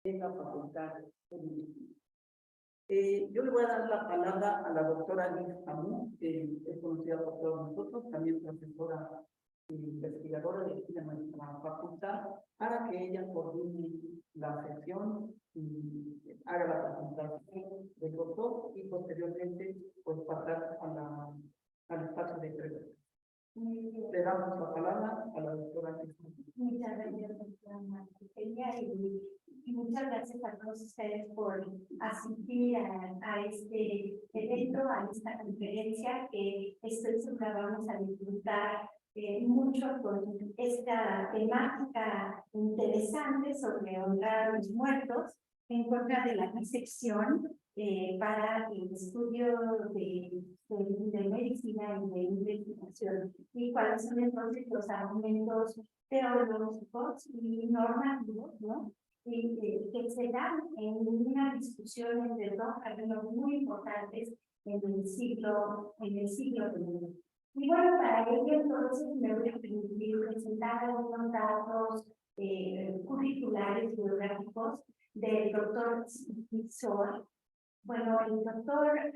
en la Facultad de Medicina. Yo le voy a dar la palabra a la doctora Liz Amú, que es conocida por todos nosotros, también profesora e investigadora de aquí de nuestra facultad, para que ella coordine la sesión y haga la presentación del doctor y posteriormente pues pasar al espacio de preguntas. Le damos la palabra a la doctora Liz Amú. Muchas gracias, doctora Marquelia, y muchas gracias a todos ustedes por asistir a este evento, a esta conferencia, que estoy segura vamos a disfrutar mucho con esta temática interesante sobre honrar a los muertos en contra de la disección para el estudio de medicina y de investigación, y cuáles son entonces los argumentos teológicos y normativos, ¿no? Que se dan en una discusión entre dos rabinos muy importantes en el siglo XX. Y bueno, para ello entonces me voy a permitir presentar algunos datos curriculares biográficos del doctor Zohar. Bueno, el doctor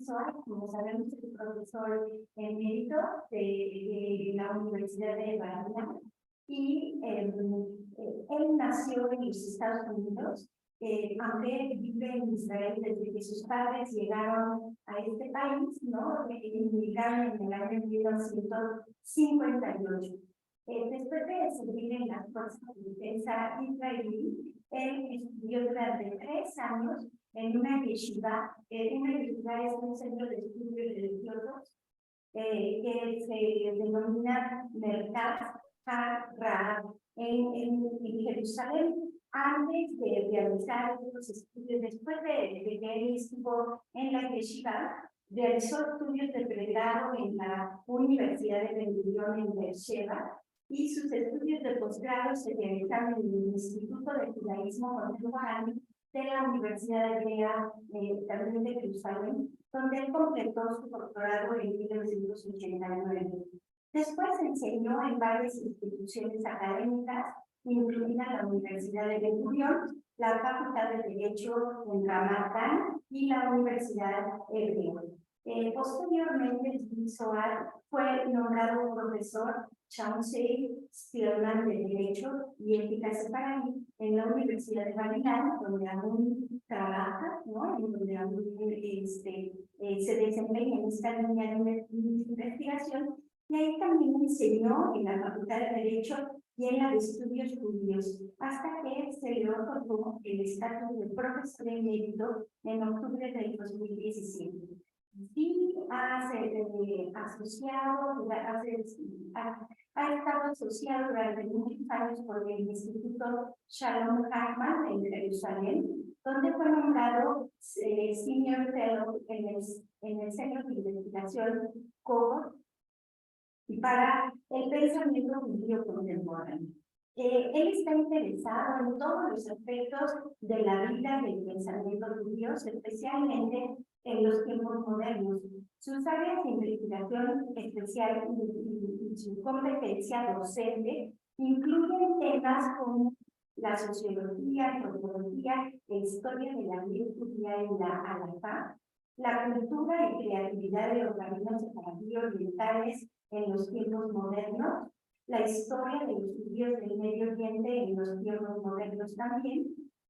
Zohar, como sabemos, es profesor emérito de la Universidad de Medicina, y él nació en los Estados Unidos, aunque vive en Israel desde que sus padres llegaron a este país, ¿no? Emigraron en el año 1958. Después de servir en las fuerzas de defensa israelí, él estudió durante 3 años en una yeshiva. Una yeshiva es un centro de estudios religiosos que se denomina Mercaz HaRab en Jerusalén. Antes de realizar estos estudios, después de que él estuvo en la yeshiva, realizó estudios de pregrado en la Universidad de Ben-Gurion en Beersheba, y sus estudios de posgrado se realizaron en el Instituto de Judaísmo Contemporáneo de la Universidad Hebrea también de Jerusalén, donde él completó su doctorado en 1989. Después enseñó en varias instituciones académicas, incluida la Universidad de Ben-Gurion, la Facultad de Derecho en Ramat Gan y la Universidad Hebrea. Posteriormente, Zohar fue nombrado profesor Chauncey Stillman de Derecho y Ética Separaí en la Universidad de Barilán, donde aún trabaja, ¿no? En donde aún se desempeña en esta línea de investigación, y ahí también enseñó en la Facultad de Derecho y en la de Estudios Judíos, hasta que se le otorgó el estatus de profesor emérito en octubre del 2017. Y ha estado asociado durante muchos años con el Instituto Shalom Hartman en Jerusalén, donde fue nombrado Senior Fellow en el Centro de Investigación Zohar y para el pensamiento judío contemporáneo. Él está interesado en todos los aspectos de la vida del pensamiento judío, especialmente en los tiempos modernos. Sus áreas de investigación especial y su competencia docente incluyen temas como la sociología, antropología e historia de la vida judía y la halajá, la cultura y creatividad de los rabinos separados orientales en los tiempos modernos, la historia de los judíos del Medio Oriente en los tiempos modernos también.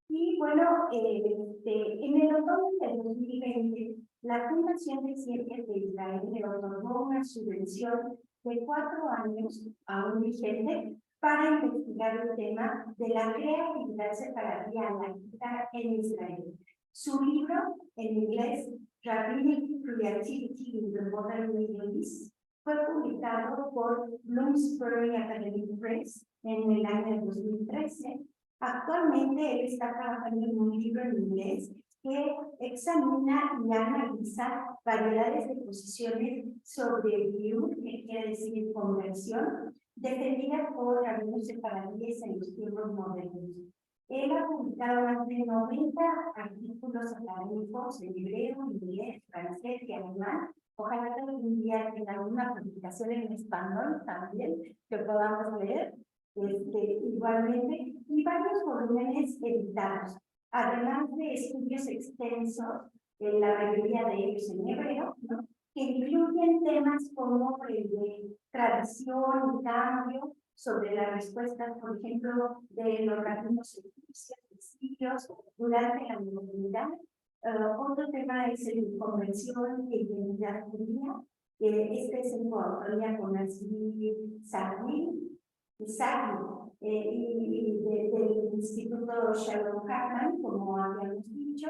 Y bueno, en el otoño del 2020, la Fundación de Ciencias de Israel le otorgó una subvención de 4 años aún vigente para investigar el tema de la creatividad separadí analítica en Israel. Su libro, en inglés, Rabbinic Creativity in the Modern Middle East, fue publicado por Bloomsbury Academic Press en el año 2013. Actualmente él está trabajando en un libro en inglés que examina y analiza variedades de posiciones sobre view, que quiere decir conversión, defendidas por rabinos separadíes en los tiempos modernos. Él ha publicado más de 90 artículos académicos en hebreo, inglés, francés y alemán. Ojalá que algún día tenga alguna publicación en español también que podamos leer. Igualmente, y varios volúmenes editados, además de estudios extensos, la mayoría de ellos en hebreo, ¿no?, que incluyen temas como el de tradición y cambio, sobre la respuesta, por ejemplo, de los rabinos egipcios, siglos, durante la modernidad. Otro tema es el conversión e identidad judía. Este es en coautoría con Asli Sagui y del Instituto Shalom Hartman, como habíamos dicho.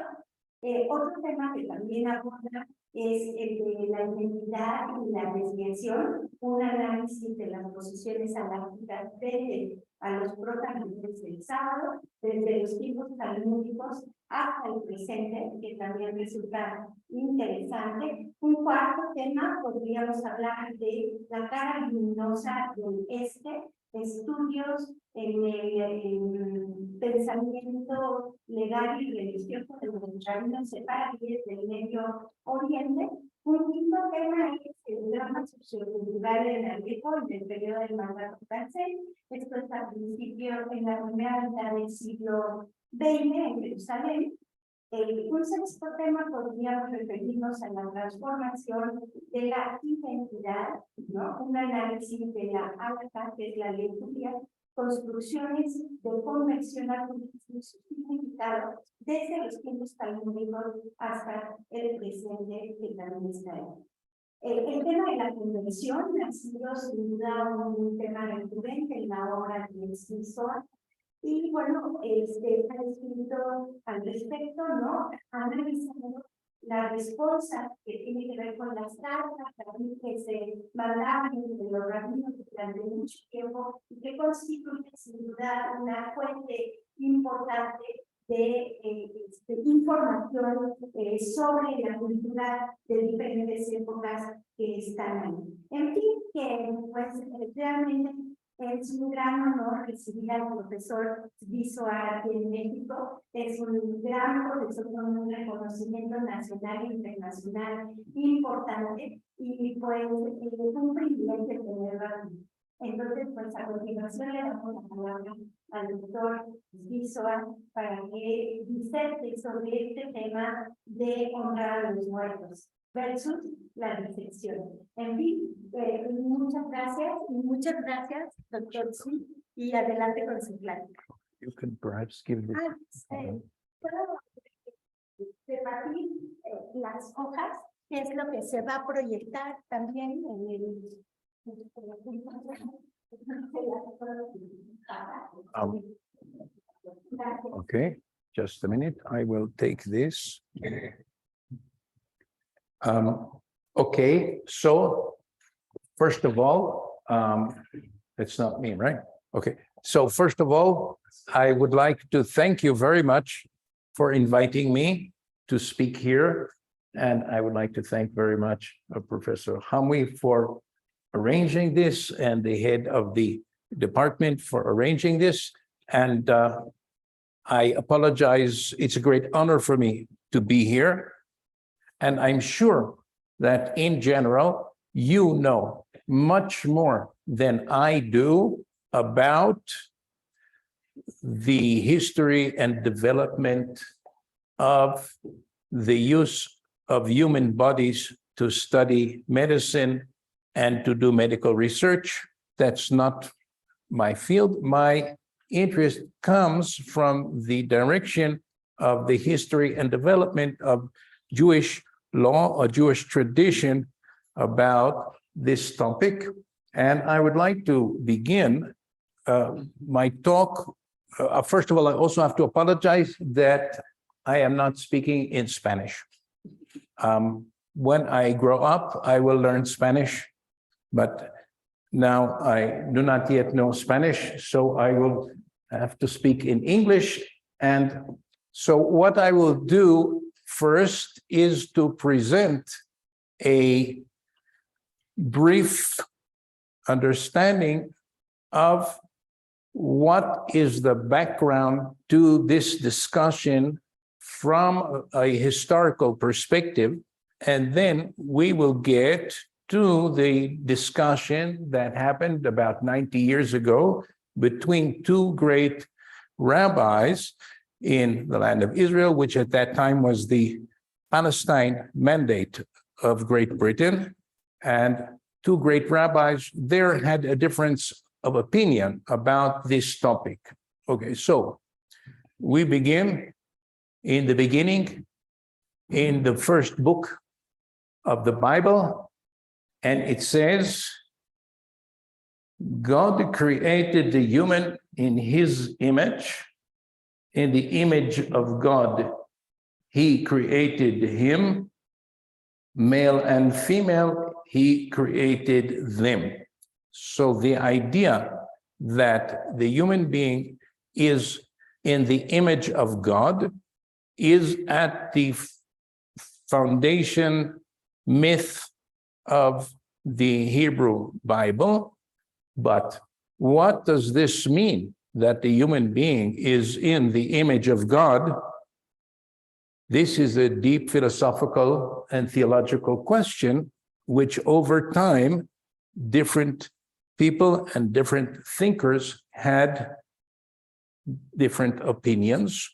Otro tema que también aborda es el de la identidad y la desviación, un análisis de las posiciones halásticas frente a los protagonistas del sábado, desde los tiempos talmúdicos hasta el presente, que también resulta interesante. Un cuarto tema, podríamos hablar de la cara luminosa del estudios en el pensamiento legal y religioso de los rabinos separatistas del Medio Oriente. Un quinto tema es el drama sociocultural en Alepo en el periodo del mandato francés. Esto es al principio, en la primera mitad del siglo XX en Jerusalén. Un sexto tema podríamos referirnos a la transformación de la identidad, ¿no? Un análisis de la halakha, que es la ley judía, construcciones de conversión al judaísmo y su significado desde los tiempos talmúdicos hasta el presente, que también está ahí. El tema de la conversión ha sido sin duda un tema recurrente en la obra de Zohar. Y bueno, ha escrito al respecto, ¿no? Ha analizado la respuesta que tiene que ver con las cartas también que se mandaban de los rabinos durante mucho tiempo y que constituye sin duda una fuente importante de información sobre la cultura de diferentes épocas que están ahí. En fin, que pues realmente es un gran honor recibir al profesor Zohar aquí en México. Es un gran profesor con un reconocimiento nacional e internacional importante y pues es un privilegio tenerlo aquí. Entonces, pues a continuación le damos la palabra al doctor Zohar para que diserte sobre este tema de honrar a los muertos versus la disección. En fin, muchas gracias, doctor Zui, y adelante con su plática. You can perhaps give this. Puedo repartir las hojas, que es lo que se va a proyectar también en el... Okay, just a minute. I will take this. Okay, so first of all, it's not me, right? Okay, so first of all, I would like to thank you very much for inviting me to speak here. And I would like to thank very much Professor Hamwi for arranging this and the head of the department for arranging this. And I apologize. It's a great honor for me to be here. And I'm sure that in general, you know much more than I do about the history and development of the use of human bodies to study medicine and to do medical research. That's not my field. My interest comes from the direction of the history and development of Jewish law or Jewish tradition about this topic. And I would like to begin my talk. First of all, I also have to apologize that I am not speaking in Spanish. When I grow up, I will learn Spanish, but now I do not yet know Spanish, so I will have to speak in English. And so what I will do first is to present a brief understanding of what is the background to this discussion from a historical perspective, and then we will get to the discussion that happened about 90 years ago between two great rabbis in the land of Israel, which at that time was the Palestine Mandate of Great Britain. And two great rabbis there had a difference of opinion about this topic. Okay, so we begin in the beginning, in the first book of the Bible, and it says, God created the human in his image. In the image of God, he created him. Male and female, he created them. So the idea that the human being is in the image of God is at the foundation myth of the Hebrew Bible. But what does this mean, that the human being is in the image of God? This is a deep philosophical and theological question, which over time, different people and different thinkers had different opinions.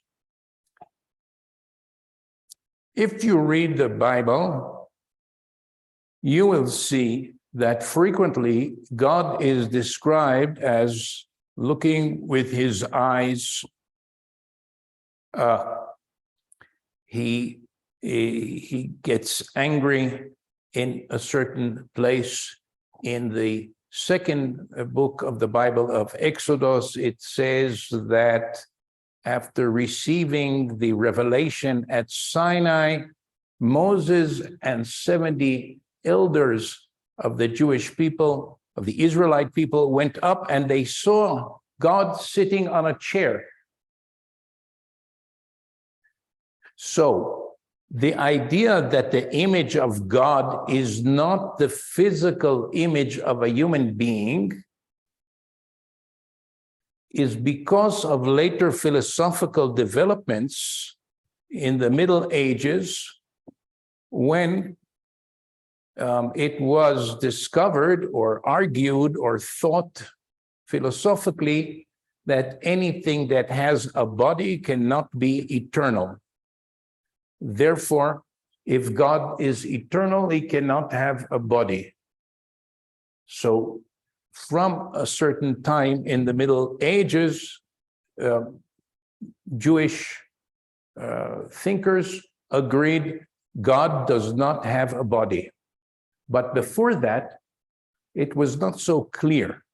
If you read the Bible, you will see that frequently God is described as looking with his eyes. He gets angry in a certain place. In the second book of the Bible of Exodus, it says that after receiving the revelation at Sinai, Moses and 70 elders of the Jewish people, of the Israelite people, went up and they saw God sitting on a chair. So the idea that the image of God is not the physical image of a human being is because of later philosophical developments in the Middle Ages, when it was discovered or argued or thought philosophically that anything that has a body cannot be eternal. Therefore, if God is eternal, he cannot have a body. So from a certain time in the Middle Ages, Jewish thinkers agreed God does not have a body. But before that, it was not so clear.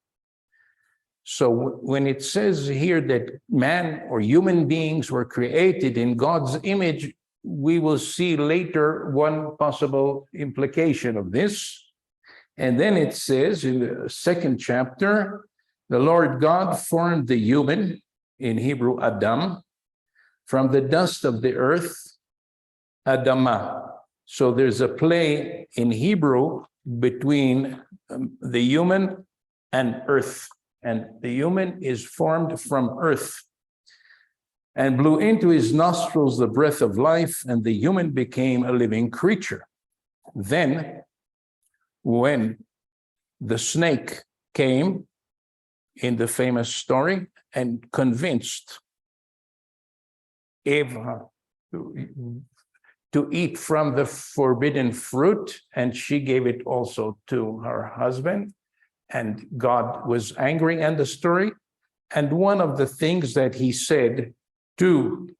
So when it says here that man or human beings were created in God's image, we will see later one possible implication of this. And then it says in the second chapter, the Lord God formed the human, in Hebrew Adam, from the dust of the earth, Adamah. So there's a play in Hebrew between the human and earth. And the human is formed from earth, and blew into his nostrils the breath of life, and the human became a living creature. Then, when the snake came in the famous story and convinced Eve to eat from the forbidden fruit, and she gave it also to her husband, and God was angry at the story. And one of the things that he said to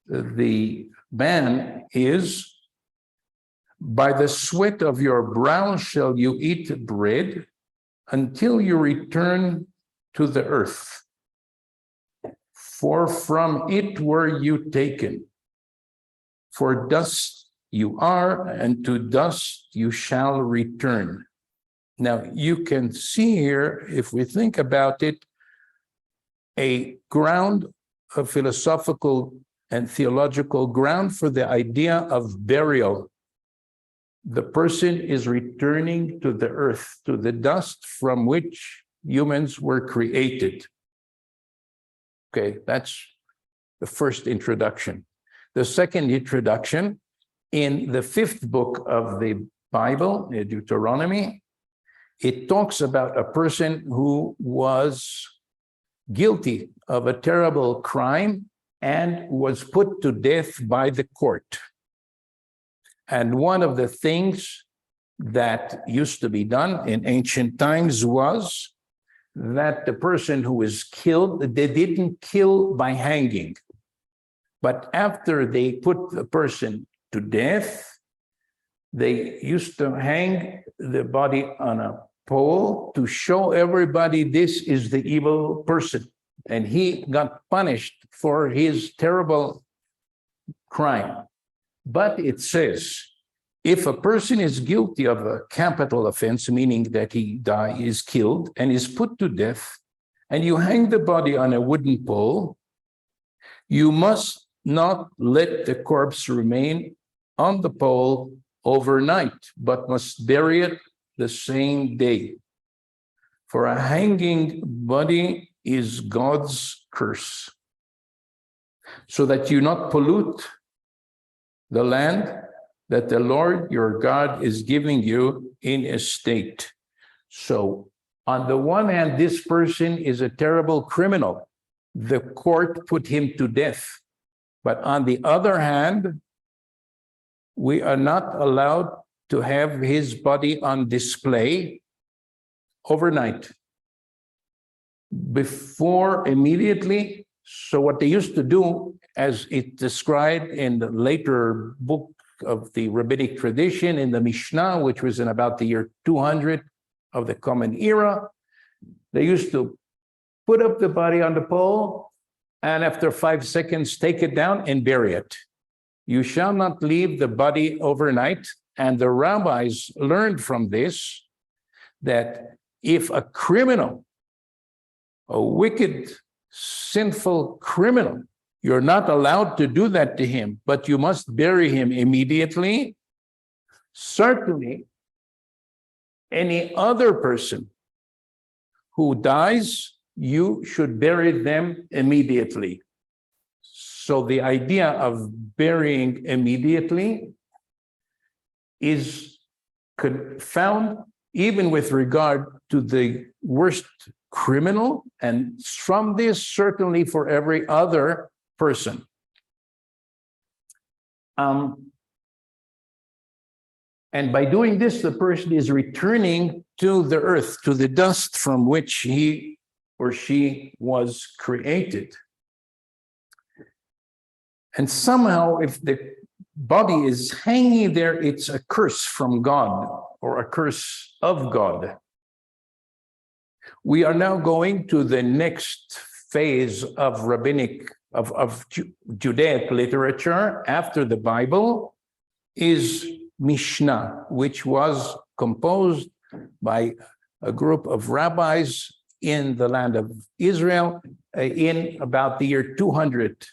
the man is, by the sweat of your brow shall you eat bread until you return to the earth. For from it were you taken. For dust you are, and to dust you shall return. Now, you can see here, if we think about it, a ground of philosophical and theological ground for the idea of burial. The person is returning to the earth, to the dust from which humans were created. Okay, that's the first introduction. The second introduction, in the fifth book of the Bible, Deuteronomy, it talks about a person who was guilty of a terrible crime and was put to death by the court. And one of the things that used to be done in ancient times was that the person who was killed, they didn't kill by hanging, but after they put the person to death, they used to hang the body on a pole to show everybody this is the evil person. And he got punished for his terrible crime. But it says, if a person is guilty of a capital offense, meaning that he is killed and is put to death, and you hang the body on a wooden pole, you must not let the corpse remain on the pole overnight, but must bury it the same day. For a hanging body is God's curse, so that you not pollute the land that the Lord your God is giving you in estate. So on the one hand, this person is a terrible criminal. The court put him to death. But on the other hand, we are not allowed to have his body on display overnight. Before, immediately, so what they used to do, as it described in the later book of the rabbinic tradition in the Mishnah, which was in about the year 200 of the Common Era, they used to put up the body on the pole and after 5 seconds, take it down and bury it. You shall not leave the body overnight. And the rabbis learned from this that if a criminal, a wicked, sinful criminal, you're not allowed to do that to him, but you must bury him immediately. Certainly, any other person who dies, you should bury them immediately. So the idea of burying immediately is found even with regard to the worst criminal, and from this, certainly for every other person. And by doing this, the person is returning to the earth, to the dust from which he or she was created. And somehow, if the body is hanging there, it's a curse from God or a curse of God. We are now going to the next phase of rabbinic, of Judaic literature after the Bible, is Mishnah, which was composed by a group of rabbis in the land of Israel in about the year 200.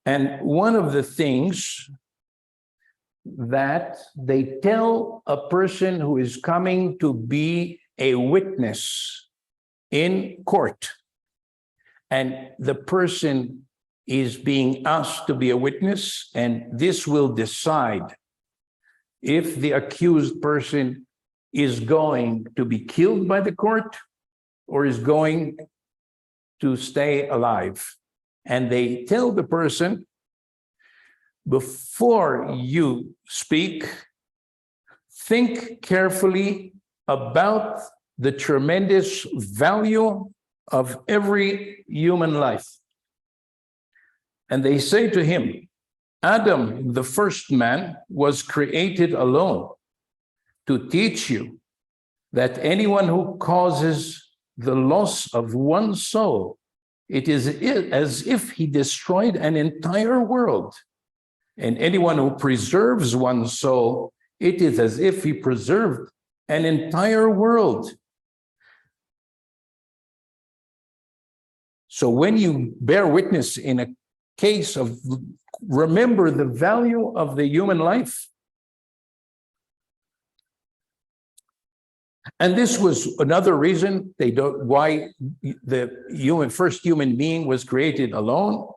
And one of the things that they tell a person who is coming to be a witness in court, and the person is being asked to be a witness, and this will decide if the accused person is going to be killed by the court or is going to stay alive. And they tell the person, before you speak, think carefully about the tremendous value of every human life. And they say to him, Adam, the first man, was created alone to teach you that anyone who causes the loss of one soul, it is as if he destroyed an entire world. And anyone who preserves one soul, it is as if he preserved an entire world. So when you bear witness in a case of, remember the value of the human life. And this was another reason why the first human being was created alone.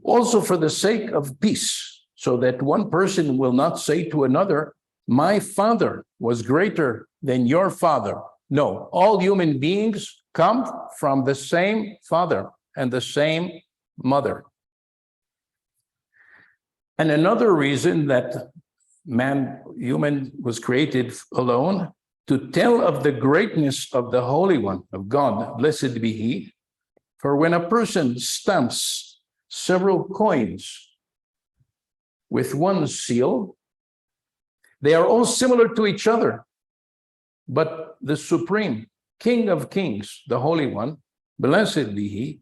Also for the sake of peace, so that one person will not say to another, my father was greater than your father. No, all human beings come from the same father and the same mother. And another reason that human was created alone, to tell of the greatness of the Holy One, of God, blessed be He. For when a person stamps several coins with one seal, they are all similar to each other. But the Supreme King of Kings, the Holy One, blessed be He,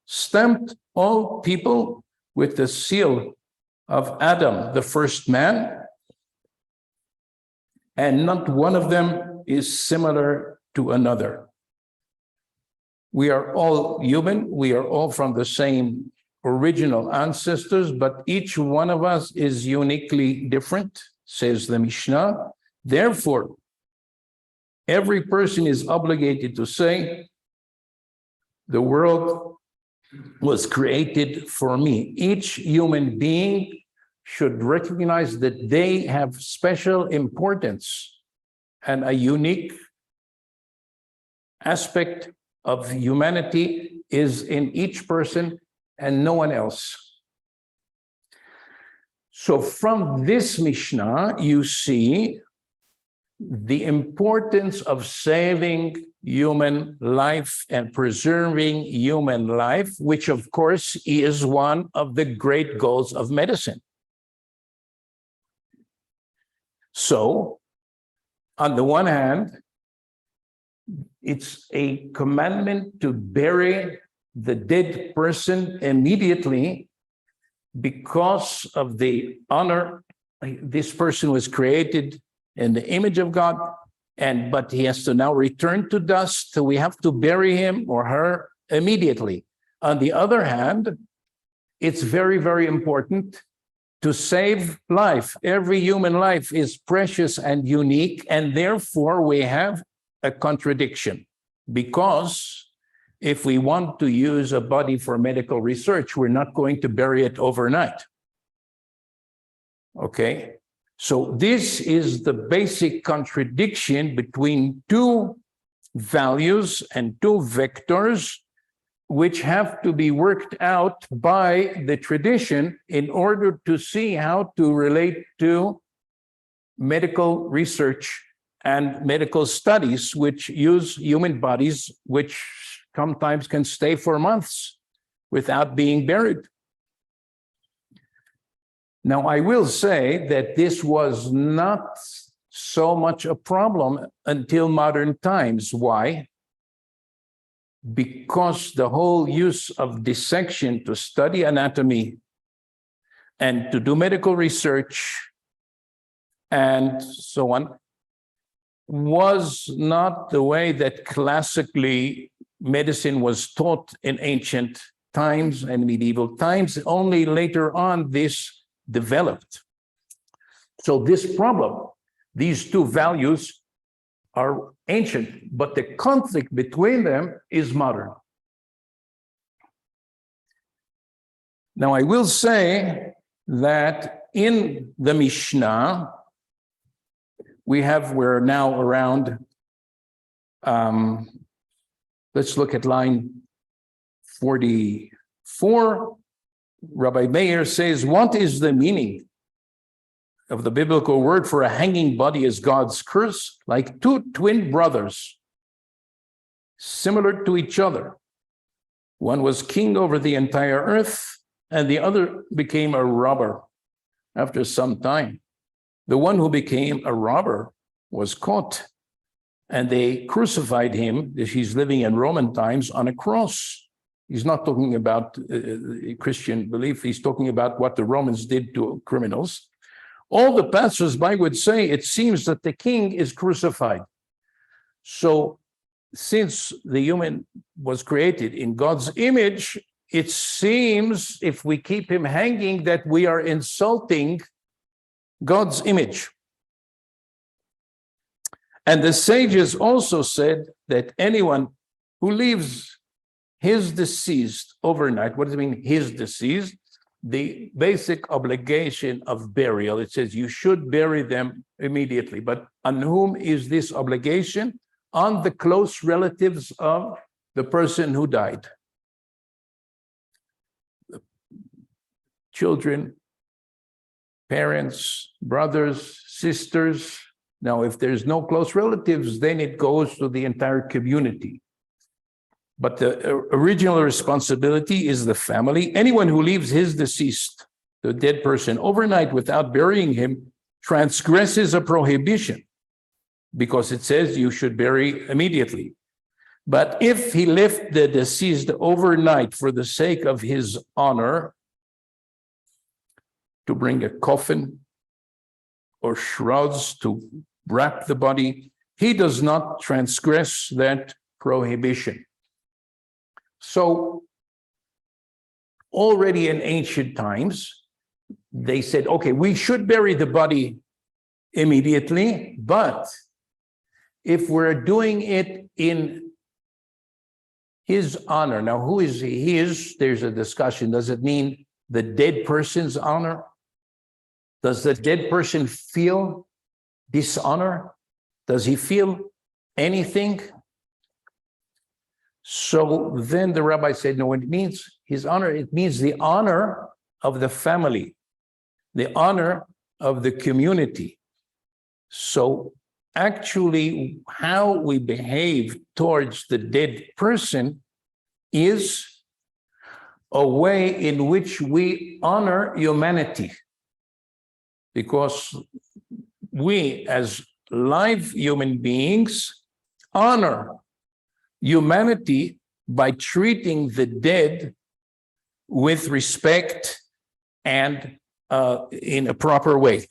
stamped all people with the seal of Adam, the first man, and not one of them is similar to another. We are all human, we are all from the same original ancestors, but each one of us is uniquely different, says the Mishnah. Therefore, every person is obligated to say, the world was created for me. Each human being should recognize that they have special importance and a unique aspect of humanity is in each person and no one else. So from this Mishnah, you see the importance of saving human life and preserving human life, which of course is one of the great goals of medicine. So, on the one hand, it's a commandment to bury the dead person immediately because of the honor. This person was created in the image of God, but he has to now return to dust, so we have to bury him or her immediately. On the other hand, it's very, very important to save life. Every human life is precious and unique, and therefore we have a contradiction. Because if we want to use a body for medical research, we're not going to bury it overnight. Okay? So this is the basic contradiction between two values and two vectors which have to be worked out by the tradition in order to see how to relate to medical research and medical studies which use human bodies, which sometimes can stay for months without being buried. Now, I will say that this was not so much a problem until modern times. Why? Because the whole use of dissection to study anatomy and to do medical research and so on was not the way that classically medicine was taught in ancient times and medieval times. Only later on this developed. So this problem, these two values are ancient, but the conflict between them is modern. Now, I will say that in the Mishnah, we're now around, let's look at line 44. Rabbi Meir says, what is the meaning of the biblical word for a hanging body is God's curse? Like two twin brothers, similar to each other. One was king over the entire earth, and the other became a robber after some time. The one who became a robber was caught, and they crucified him, he's living in Roman times, on a cross. He's not talking about Christian belief. He's talking about what the Romans did to criminals. All the passers-by would say, it seems that the king is crucified. So since the human was created in God's image, it seems if we keep him hanging that we are insulting God's image. And the sages also said that anyone who leaves his deceased overnight, what does it mean, his deceased? The basic obligation of burial, it says you should bury them immediately. But on whom is this obligation? On the close relatives of the person who died. Children, parents, brothers, sisters. Now, if there's no close relatives, then it goes to the entire community. But the original responsibility is the family. Anyone who leaves his deceased, the dead person, overnight without burying him transgresses a prohibition, because it says you should bury immediately. But if he left the deceased overnight for the sake of his honor, to bring a coffin or shrouds to wrap the body, he does not transgress that prohibition. So already in ancient times, they said, okay, we should bury the body immediately, but if we're doing it in his honor, now who is he? There's a discussion. Does it mean the dead person's honor? Does the dead person feel dishonor? Does he feel anything? So then the rabbi said, no, it means his honor. It means the honor of the family, the honor of the community. So actually, how we behave towards the dead person is a way in which we honor humanity. Because we, as live human beings, honor humanity by treating the dead with respect and in a proper way.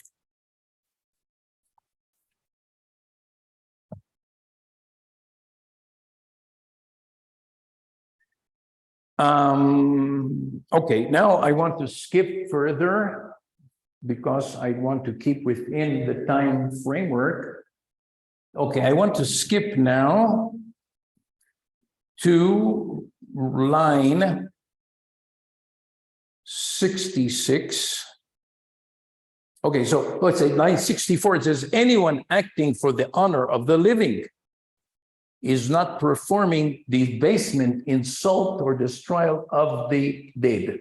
Okay, now I want to skip further because I want to keep within the time framework. Okay, I want to skip now to line 66. Okay, so let's say line 64, it says, anyone acting for the honor of the living is not performing debasement, insult, or destroyal of the dead.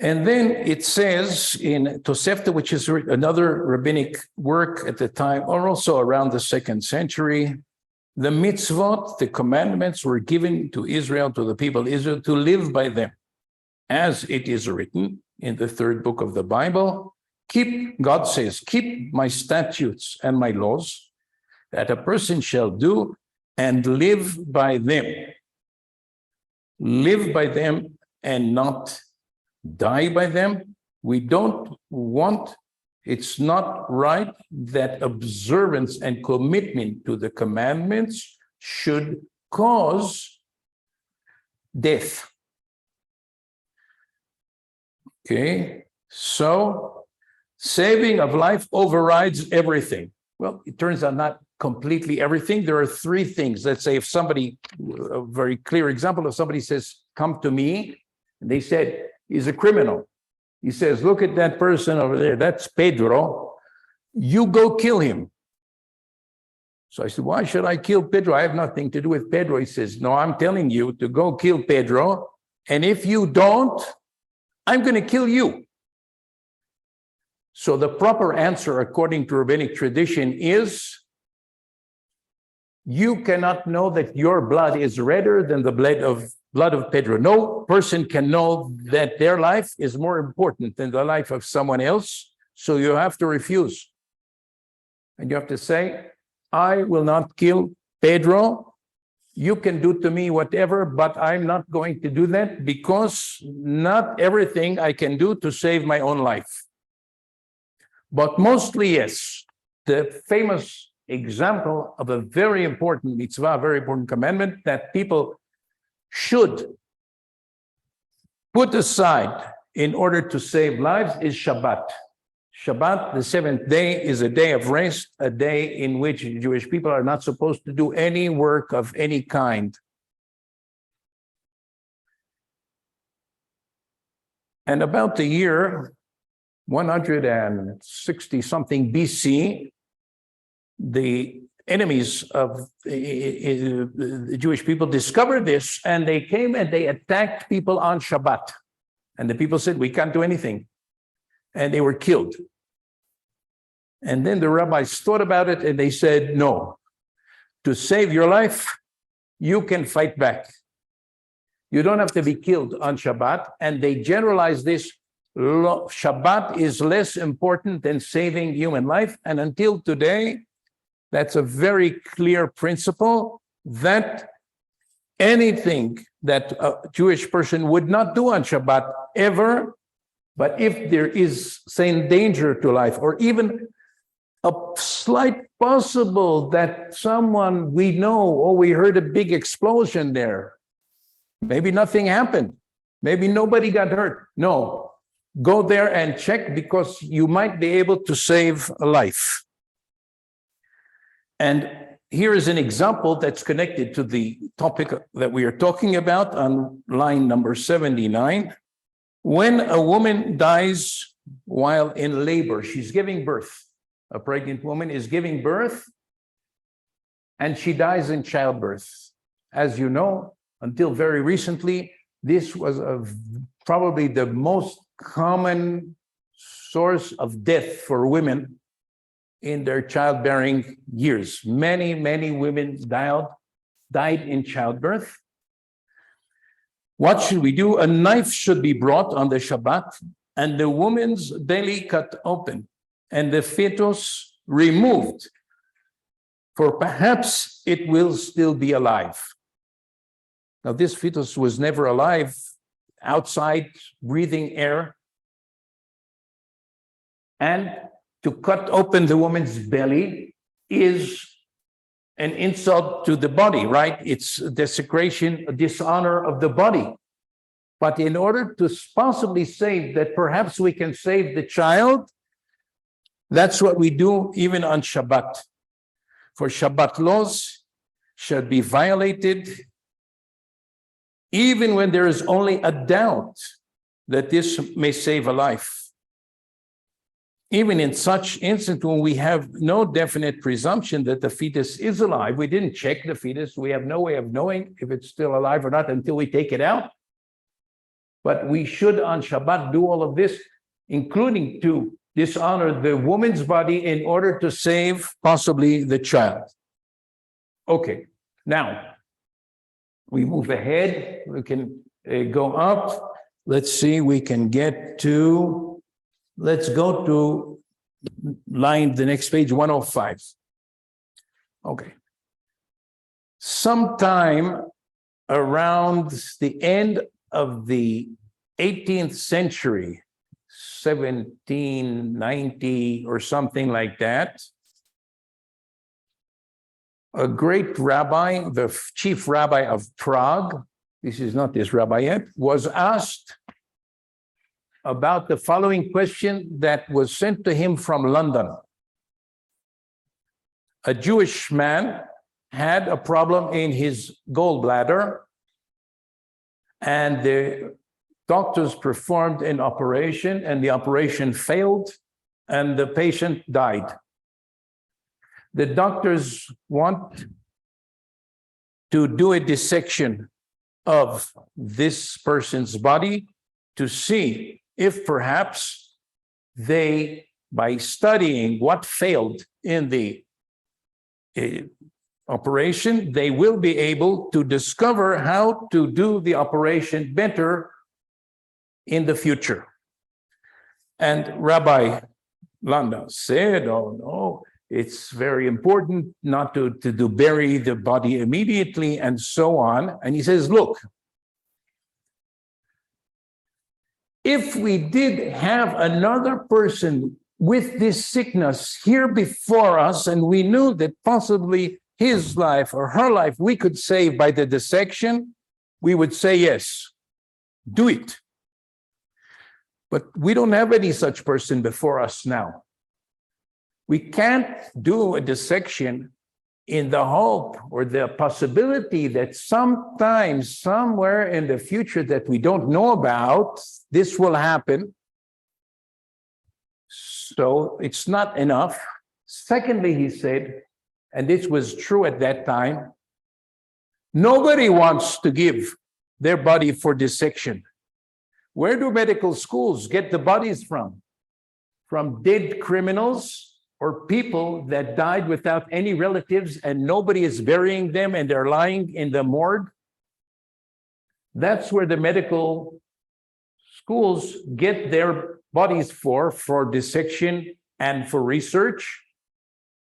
And then it says in Tosefta, which is another rabbinic work at the time, or also around the 2nd century, the mitzvot, the commandments, were given to Israel, to the people of Israel, to live by them. As it is written in the 3rd book of the Bible, God says, keep my statutes and my laws, that a person shall do, and live by them. Live by them and not die by them. We don't want, it's not right that observance and commitment to the commandments should cause death. Okay, so saving of life overrides everything. Well, it turns out not completely everything. There are 3 things. Let's say if somebody, a very clear example, if somebody says, come to me, and they said, he's a criminal. He says, look at that person over there, that's Pedro. You go kill him. So I said, why should I kill Pedro? I have nothing to do with Pedro. He says, no, I'm telling you to go kill Pedro. And if you don't, I'm going to kill you. So the proper answer, according to rabbinic tradition, is you cannot know that your blood is redder than the blood of Pedro. No person can know that their life is more important than the life of someone else. So you have to refuse. And you have to say, I will not kill Pedro. You can do to me whatever, but I'm not going to do that because not everything I can do to save my own life. But mostly, yes. The famous example of a very important mitzvah, very important commandment that people should put aside in order to save lives is Shabbat. Shabbat, the 7th day, is a day of rest, a day in which Jewish people are not supposed to do any work of any kind. And about the year 160 something BC, the enemies of the Jewish people discovered this, and they came and they attacked people on Shabbat. And the people said, we can't do anything. And they were killed. And then the rabbis thought about it and they said, no, to save your life, you can fight back. You don't have to be killed on Shabbat. And they generalized this. Shabbat is less important than saving human life. And until today, that's a very clear principle that anything that a Jewish person would not do on Shabbat ever, but if there is, say, danger to life, or even a slight possible that someone we know, or we heard a big explosion there, maybe nothing happened, maybe nobody got hurt. No, go there and check, because you might be able to save a life. And here is an example that's connected to the topic that we are talking about on line number 79. When a woman dies while in labor, she's giving birth. A pregnant woman is giving birth, and she dies in childbirth. As you know, until very recently, this was probably the most common source of death for women in their childbearing years. Many, many women died in childbirth. What should we do? A knife should be brought on the Shabbat, and the woman's belly cut open, and the fetus removed, for perhaps it will still be alive. Now, this fetus was never alive, outside, breathing air. And to cut open the woman's belly is an insult to the body, right? It's desecration, a dishonor of the body. But in order to possibly save that, perhaps we can save the child, that's what we do even on Shabbat. For Shabbat laws should be violated even when there is only a doubt that this may save a life. Even in such instance when we have no definite presumption that the fetus is alive, we didn't check the fetus, we have no way of knowing if it's still alive or not until we take it out. But we should on Shabbat do all of this, including to dishonor the woman's body in order to save possibly the child. Okay, now we move ahead, we can go up. Let's see, we can get to, let's go to the next page, 105. Okay. Sometime around the end of the 18th century, 1790 or something like that, a great rabbi, the chief rabbi of Prague, this is not this rabbi yet, was asked about the following question that was sent to him from London. A Jewish man had a problem in his gallbladder, and the doctors performed an operation, and the operation failed, and the patient died. The doctors want to do a dissection of this person's body to see if perhaps they, by studying what failed in the operation, they will be able to discover how to do the operation better in the future. And Rabbi Landa said, oh no, it's very important not to bury the body immediately and so on. And he says, look, if we did have another person with this sickness here before us, and we knew that possibly his life or her life we could save by the dissection, we would say yes, do it. But we don't have any such person before us now. We can't do a dissection in the hope or the possibility that sometimes, somewhere in the future that we don't know about, this will happen. So it's not enough. Secondly, he said, and this was true at that time, nobody wants to give their body for dissection. Where do medical schools get the bodies from? From dead criminals or people that died without any relatives and nobody is burying them and they're lying in the morgue? That's where the medical schools get their bodies for dissection and for research.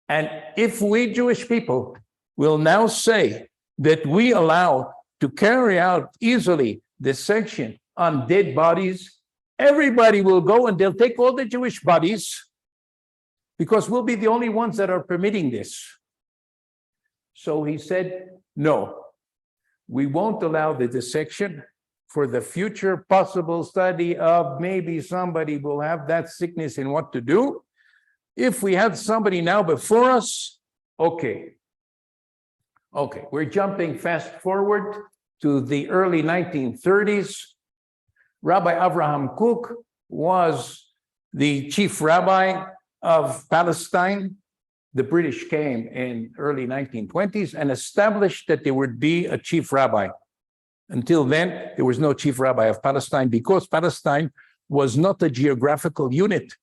And if we Jewish people will now say that we allow to carry out easily dissection on dead bodies, everybody will go and they'll take all the Jewish bodies because we'll be the only ones that are permitting this. So he said, no, we won't allow the dissection for the future possible study of maybe somebody will have that sickness and what to do. If we had somebody now before us, okay. Okay, we're jumping fast forward to the early 1930s. Rabbi Avraham Kook was the chief rabbi of Palestine. The British came in early 1920s and established that there would be a chief rabbi. Until then, there was no chief rabbi of Palestine because Palestine was not a geographical unit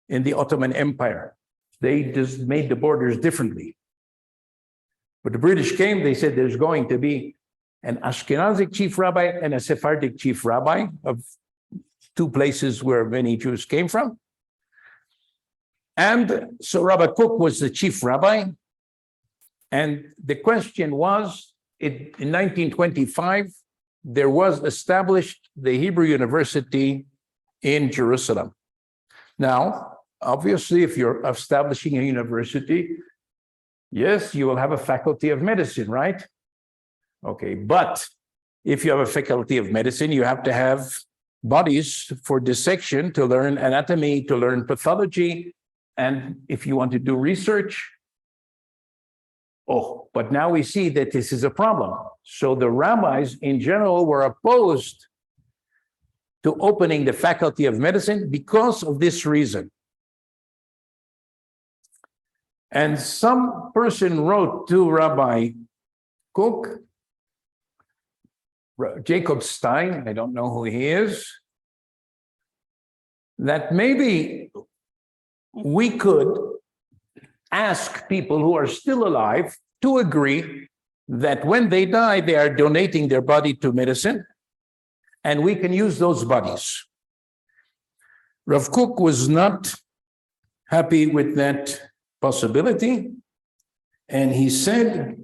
in the Ottoman Empire. They just made the borders differently. But the British came, they said there's going to be an Ashkenazic chief rabbi and a Sephardic chief rabbi of two places where many Jews came from. And so Rabbi Kook was the chief rabbi. And the question was, in 1925, there was established the Hebrew University in Jerusalem. Now, obviously, if you're establishing a university, yes, you will have a faculty of medicine, right? Okay, but if you have a faculty of medicine, you have to have bodies for dissection to learn anatomy, to learn pathology, and if you want to do research. Oh, but now we see that this is a problem. So the rabbis in general were opposed to opening the faculty of medicine because of this reason. And some person wrote to Rabbi Kook, Jacob Stein, I don't know who he is, that maybe we could ask people who are still alive to agree that when they die, they are donating their body to medicine, and we can use those bodies. Rav Kook was not happy with that possibility, and he said,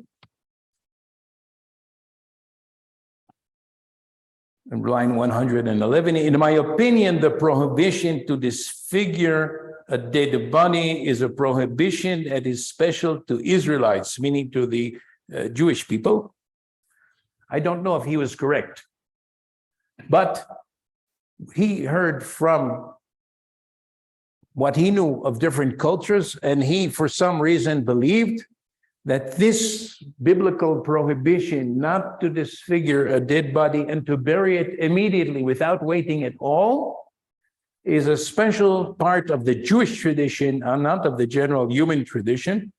in line 111, in my opinion, the prohibition to disfigure a dead body is a prohibition that is special to Israelites, meaning to the Jewish people. I don't know if he was correct, but he heard from what he knew of different cultures, and he, for some reason, believed that this biblical prohibition not to disfigure a dead body and to bury it immediately without waiting at all is a special part of the Jewish tradition and not of the general human tradition.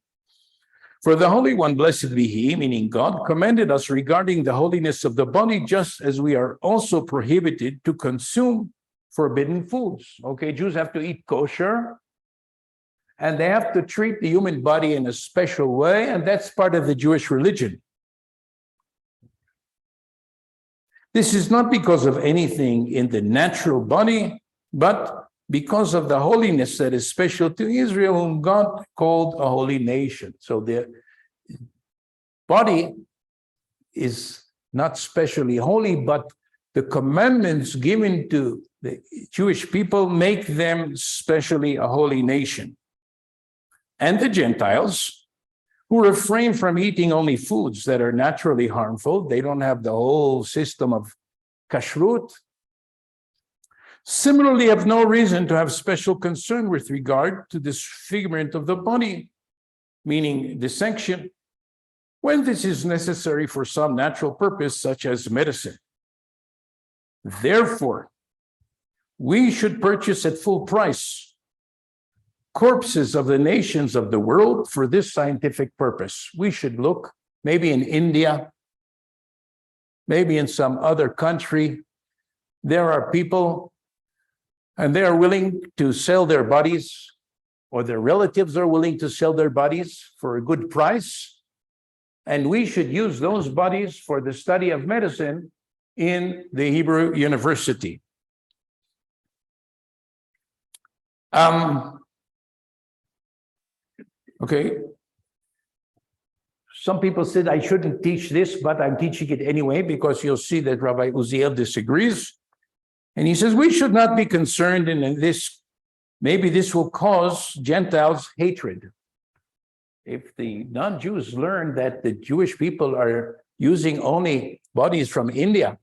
For the Holy One, blessed be He, meaning God, commanded us regarding the holiness of the body, just as we are also prohibited to consume forbidden foods. Okay, Jews have to eat kosher, and they have to treat the human body in a special way, and that's part of the Jewish religion. This is not because of anything in the natural body, but because of the holiness that is special to Israel, whom God called a holy nation. So the body is not specially holy, but the commandments given to the Jewish people make them specially a holy nation. And the Gentiles, who refrain from eating only foods that are naturally harmful, they don't have the whole system of kashrut, similarly have no reason to have special concern with regard to disfigurement of the body, meaning dissection, when this is necessary for some natural purpose, such as medicine. Therefore, we should purchase at full price corpses of the nations of the world for this scientific purpose. We should look maybe in India, maybe in some other country. There are people and they are willing to sell their bodies, or their relatives are willing to sell their bodies for a good price. And we should use those bodies for the study of medicine in the Hebrew University. Okay. Some people said I shouldn't teach this, but I'm teaching it anyway, because you'll see that Rabbi Uziel disagrees. And he says we should not be concerned in this. Maybe this will cause Gentiles hatred. If the non-Jews learn that the Jewish people are using only bodies from India,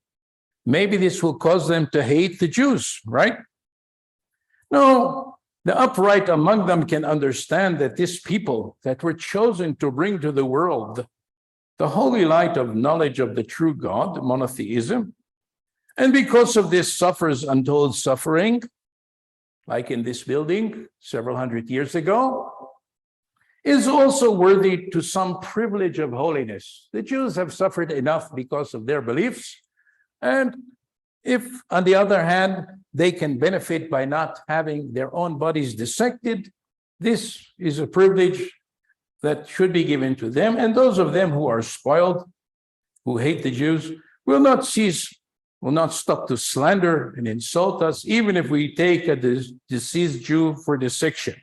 maybe this will cause them to hate the Jews, right? No, the upright among them can understand that this people that were chosen to bring to the world the holy light of knowledge of the true God, monotheism, and because of this suffers untold suffering, like in this building several hundred years ago, is also worthy to some privilege of holiness. The Jews have suffered enough because of their beliefs, and if, on the other hand, they can benefit by not having their own bodies dissected, this is a privilege that should be given to them. And those of them who are spoiled, who hate the Jews, will not stop to slander and insult us, even if we take a deceased Jew for dissection.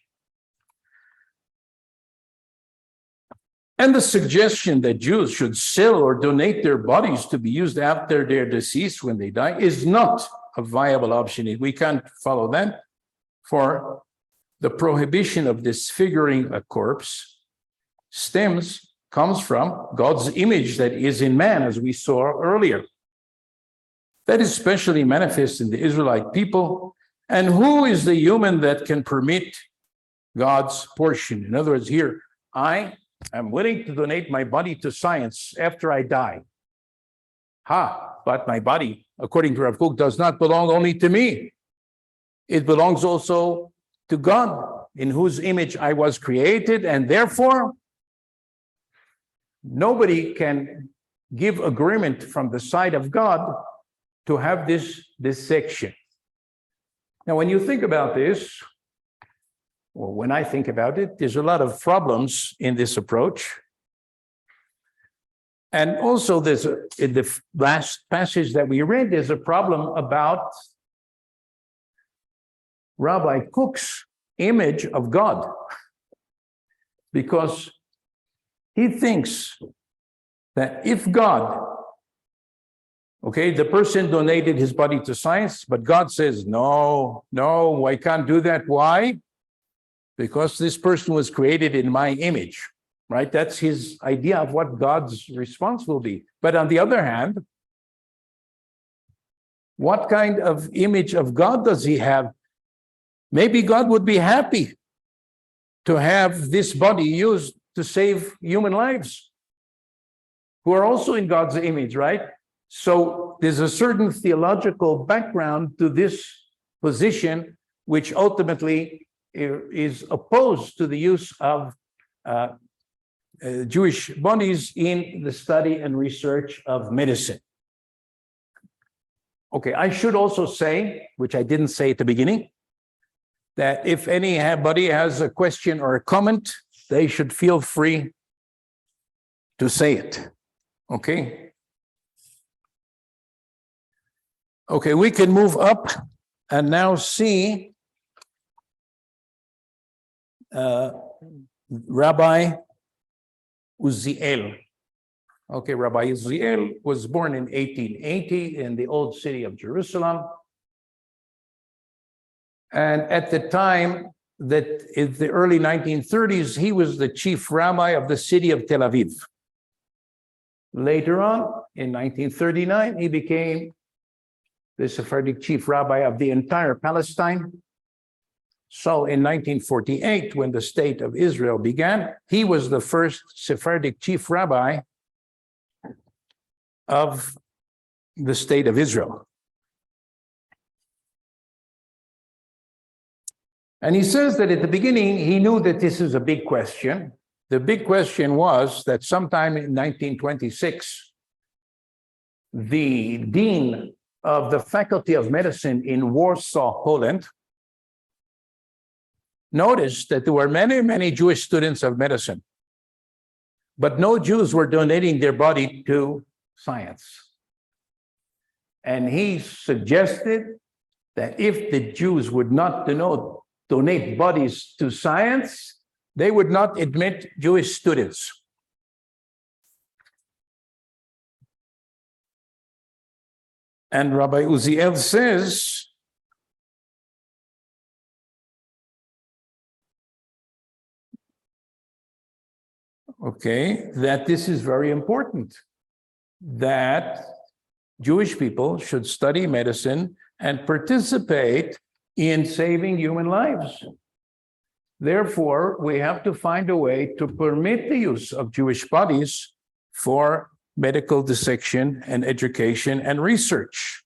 And the suggestion that Jews should sell or donate their bodies to be used after they're deceased when they die is not a viable option. We can't follow that, for the prohibition of disfiguring a corpse comes from God's image that is in man, as we saw earlier. That is especially manifest in the Israelite people. And who is the human that can permit God's portion? In other words, here, I am willing to donate my body to science after I die. But my body, according to Rav Kook, does not belong only to me. It belongs also to God, in whose image I was created, and therefore, nobody can give agreement from the side of God to have this dissection. Now, when you think about this, or when I think about it, there's a lot of problems in this approach. And also, in the last passage that we read, there's a problem about Rabbi Kook's image of God, because he thinks that if God, the person donated his body to science, but God says, no, I can't do that. Why? Because this person was created in my image, right? That's his idea of what God's response will be. But on the other hand, what kind of image of God does he have? Maybe God would be happy to have this body used to save human lives, who are also in God's image, right? So there's a certain theological background to this position, which ultimately is opposed to the use of Jewish bodies in the study and research of medicine. I should also say, which I didn't say at the beginning, that if anybody has a question or a comment, they should feel free to say it. Okay, we can move up and now see Rabbi Uziel. Rabbi Uziel was born in 1880 in the old city of Jerusalem. And at the time that in the early 1930s, he was the chief rabbi of the city of Tel Aviv. Later on, in 1939, he became the Sephardic chief rabbi of the entire Palestine. So in 1948, when the state of Israel began, he was the first Sephardic chief rabbi of the state of Israel. And he says that at the beginning, he knew that this is a big question. The big question was that sometime in 1926, the dean of the Faculty of Medicine in Warsaw, Poland, noticed that there were many, many Jewish students of medicine, but no Jews were donating their body to science. And he suggested that if the Jews would not donate bodies to science, they would not admit Jewish students. And Rabbi Uziel says, that this is very important, that Jewish people should study medicine and participate in saving human lives. Therefore, we have to find a way to permit the use of Jewish bodies for medical dissection and education and research.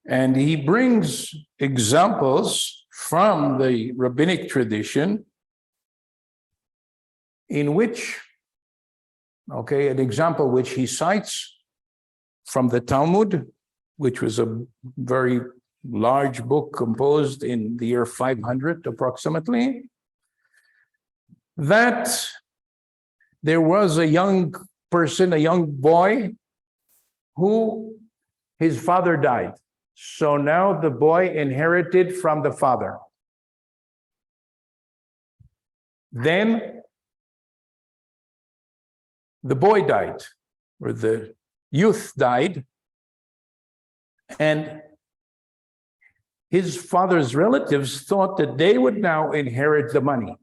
And he brings examples from the rabbinic tradition in which, an example which he cites from the Talmud, which was a very large book composed in the year 500 approximately, that there was a young person, a young boy, who his father died. So now the boy inherited from the father. Then the boy died, or the youth died, and his father's relatives thought that they would now inherit the money.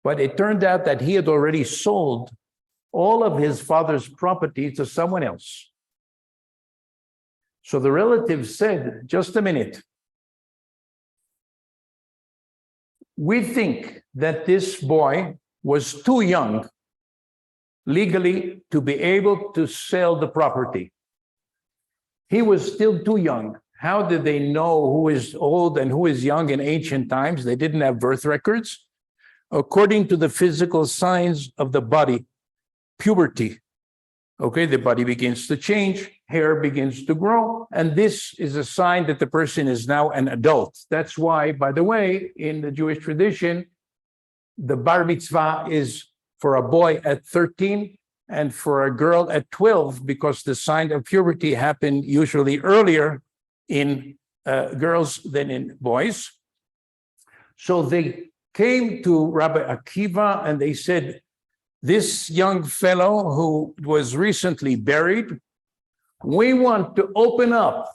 But it turned out that he had already sold all of his father's property to someone else. So the relatives said, just a minute. We think that this boy was too young legally to be able to sell the property. He was still too young. How did they know who is old and who is young in ancient times? They didn't have birth records. According to the physical signs of the body, puberty. The body begins to change, hair begins to grow, and this is a sign that the person is now an adult. That's why, by the way, in the Jewish tradition, the bar mitzvah is for a boy at 13 and for a girl at 12, because the sign of puberty happened usually earlier in girls than in boys. So they came to Rabbi Akiva and they said, this young fellow who was recently buried, we want to open up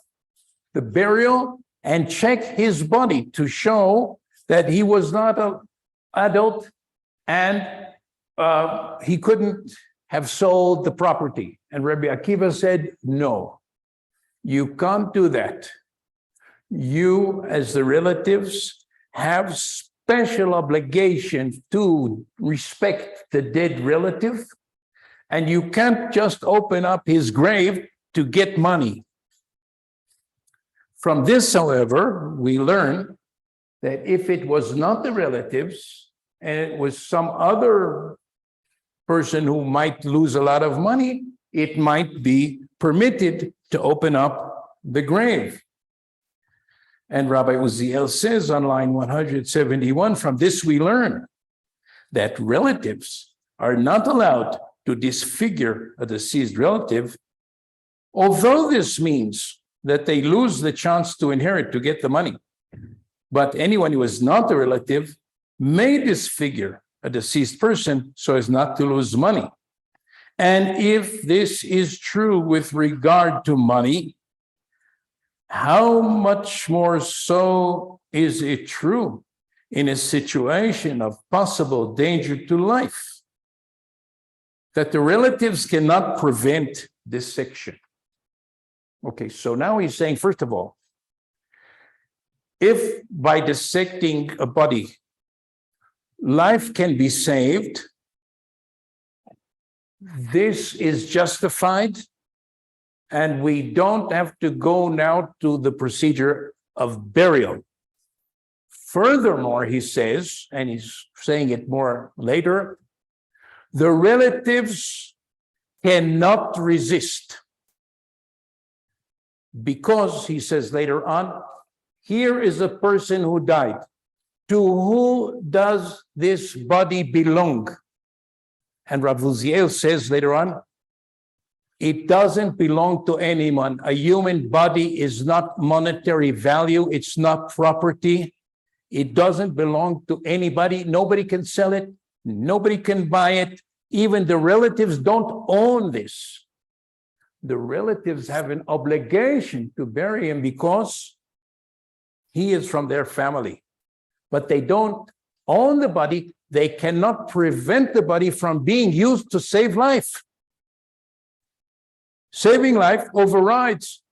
the burial and check his body to show that he was not an adult and he couldn't have sold the property. And Rabbi Akiva said, no, you can't do that. You, as the relatives, have special obligation to respect the dead relative, and you can't just open up his grave to get money. From this, however, we learn that if it was not the relatives and it was some other person who might lose a lot of money, it might be permitted to open up the grave. And Rabbi Uziel says on line 171, from this we learn that relatives are not allowed to disfigure a deceased relative, although this means that they lose the chance to inherit, to get the money. But anyone who is not a relative may disfigure a deceased person so as not to lose money. And if this is true with regard to money, how much more so is it true in a situation of possible danger to life, that the relatives cannot prevent dissection? So now he's saying, first of all, if by dissecting a body, life can be saved, this is justified, and we don't have to go now to the procedure of burial. Furthermore, he says, and he's saying it more later, the relatives cannot resist. Because, he says later on, here is a person who died. To who does this body belong? And Rav Uziel says later on, it doesn't belong to anyone. A human body is not monetary value. It's not property. It doesn't belong to anybody. Nobody can sell it. Nobody can buy it. Even the relatives don't own this. The relatives have an obligation to bury him because he is from their family. But they don't own the body. They cannot prevent the body from being used to save life. Saving life overrides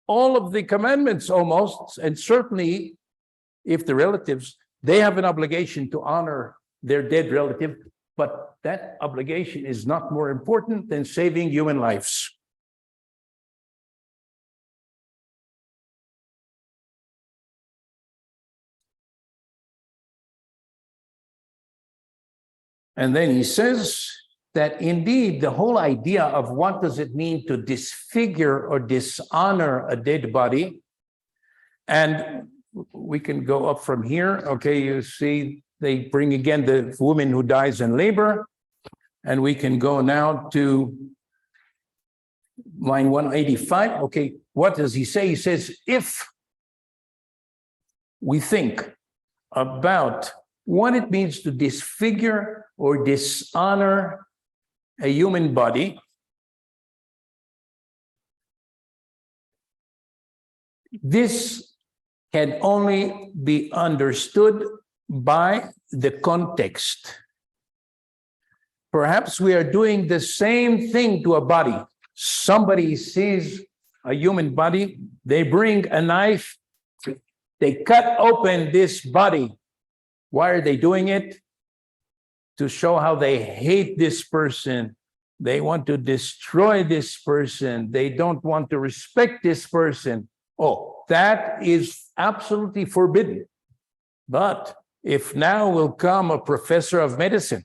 all of the commandments almost, and certainly if the relatives, they have an obligation to honor their dead relative, but that obligation is not more important than saving human lives. And then he says that indeed the whole idea of what does it mean to disfigure or dishonor a dead body, and we can go up from here. Okay, you see they bring again the woman who dies in labor, and we can go now to line 185. Okay, what does he say? He says, if we think about what it means to disfigure or dishonor a human body, this can only be understood by the context. Perhaps we are doing the same thing to a body. Somebody sees a human body, they bring a knife, they cut open this body. Why are they doing it? To show how they hate this person. They want to destroy this person. They don't want to respect this person. Oh, that is absolutely forbidden. But if now will come a professor of medicine,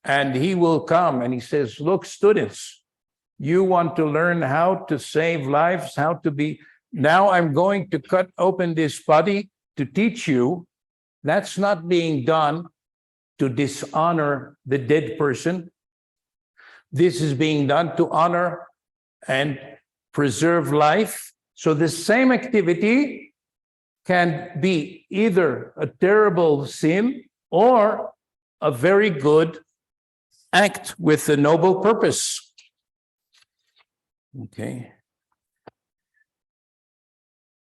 and he will come and he says, look, students, you want to learn how to save lives, how to be, now I'm going to cut open this body to teach you. That's not being done to dishonor the dead person. This is being done to honor and preserve life. So the same activity can be either a terrible sin or a very good act with a noble purpose. Okay.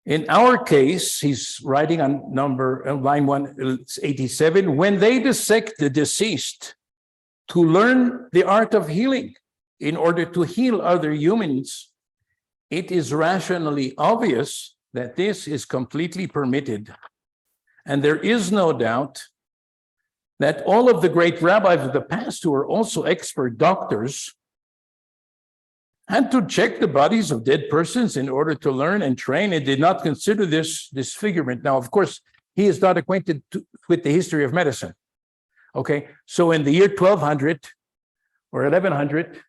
In our case, he's writing on line 187, when they dissect the deceased to learn the art of healing in order to heal other humans, it is rationally obvious that this is completely permitted. And there is no doubt that all of the great rabbis of the past who were also expert doctors had to check the bodies of dead persons in order to learn and train, and did not consider this disfigurement. Now, of course, he is not acquainted with the history of medicine. Okay, so in the year 1200 or 1100,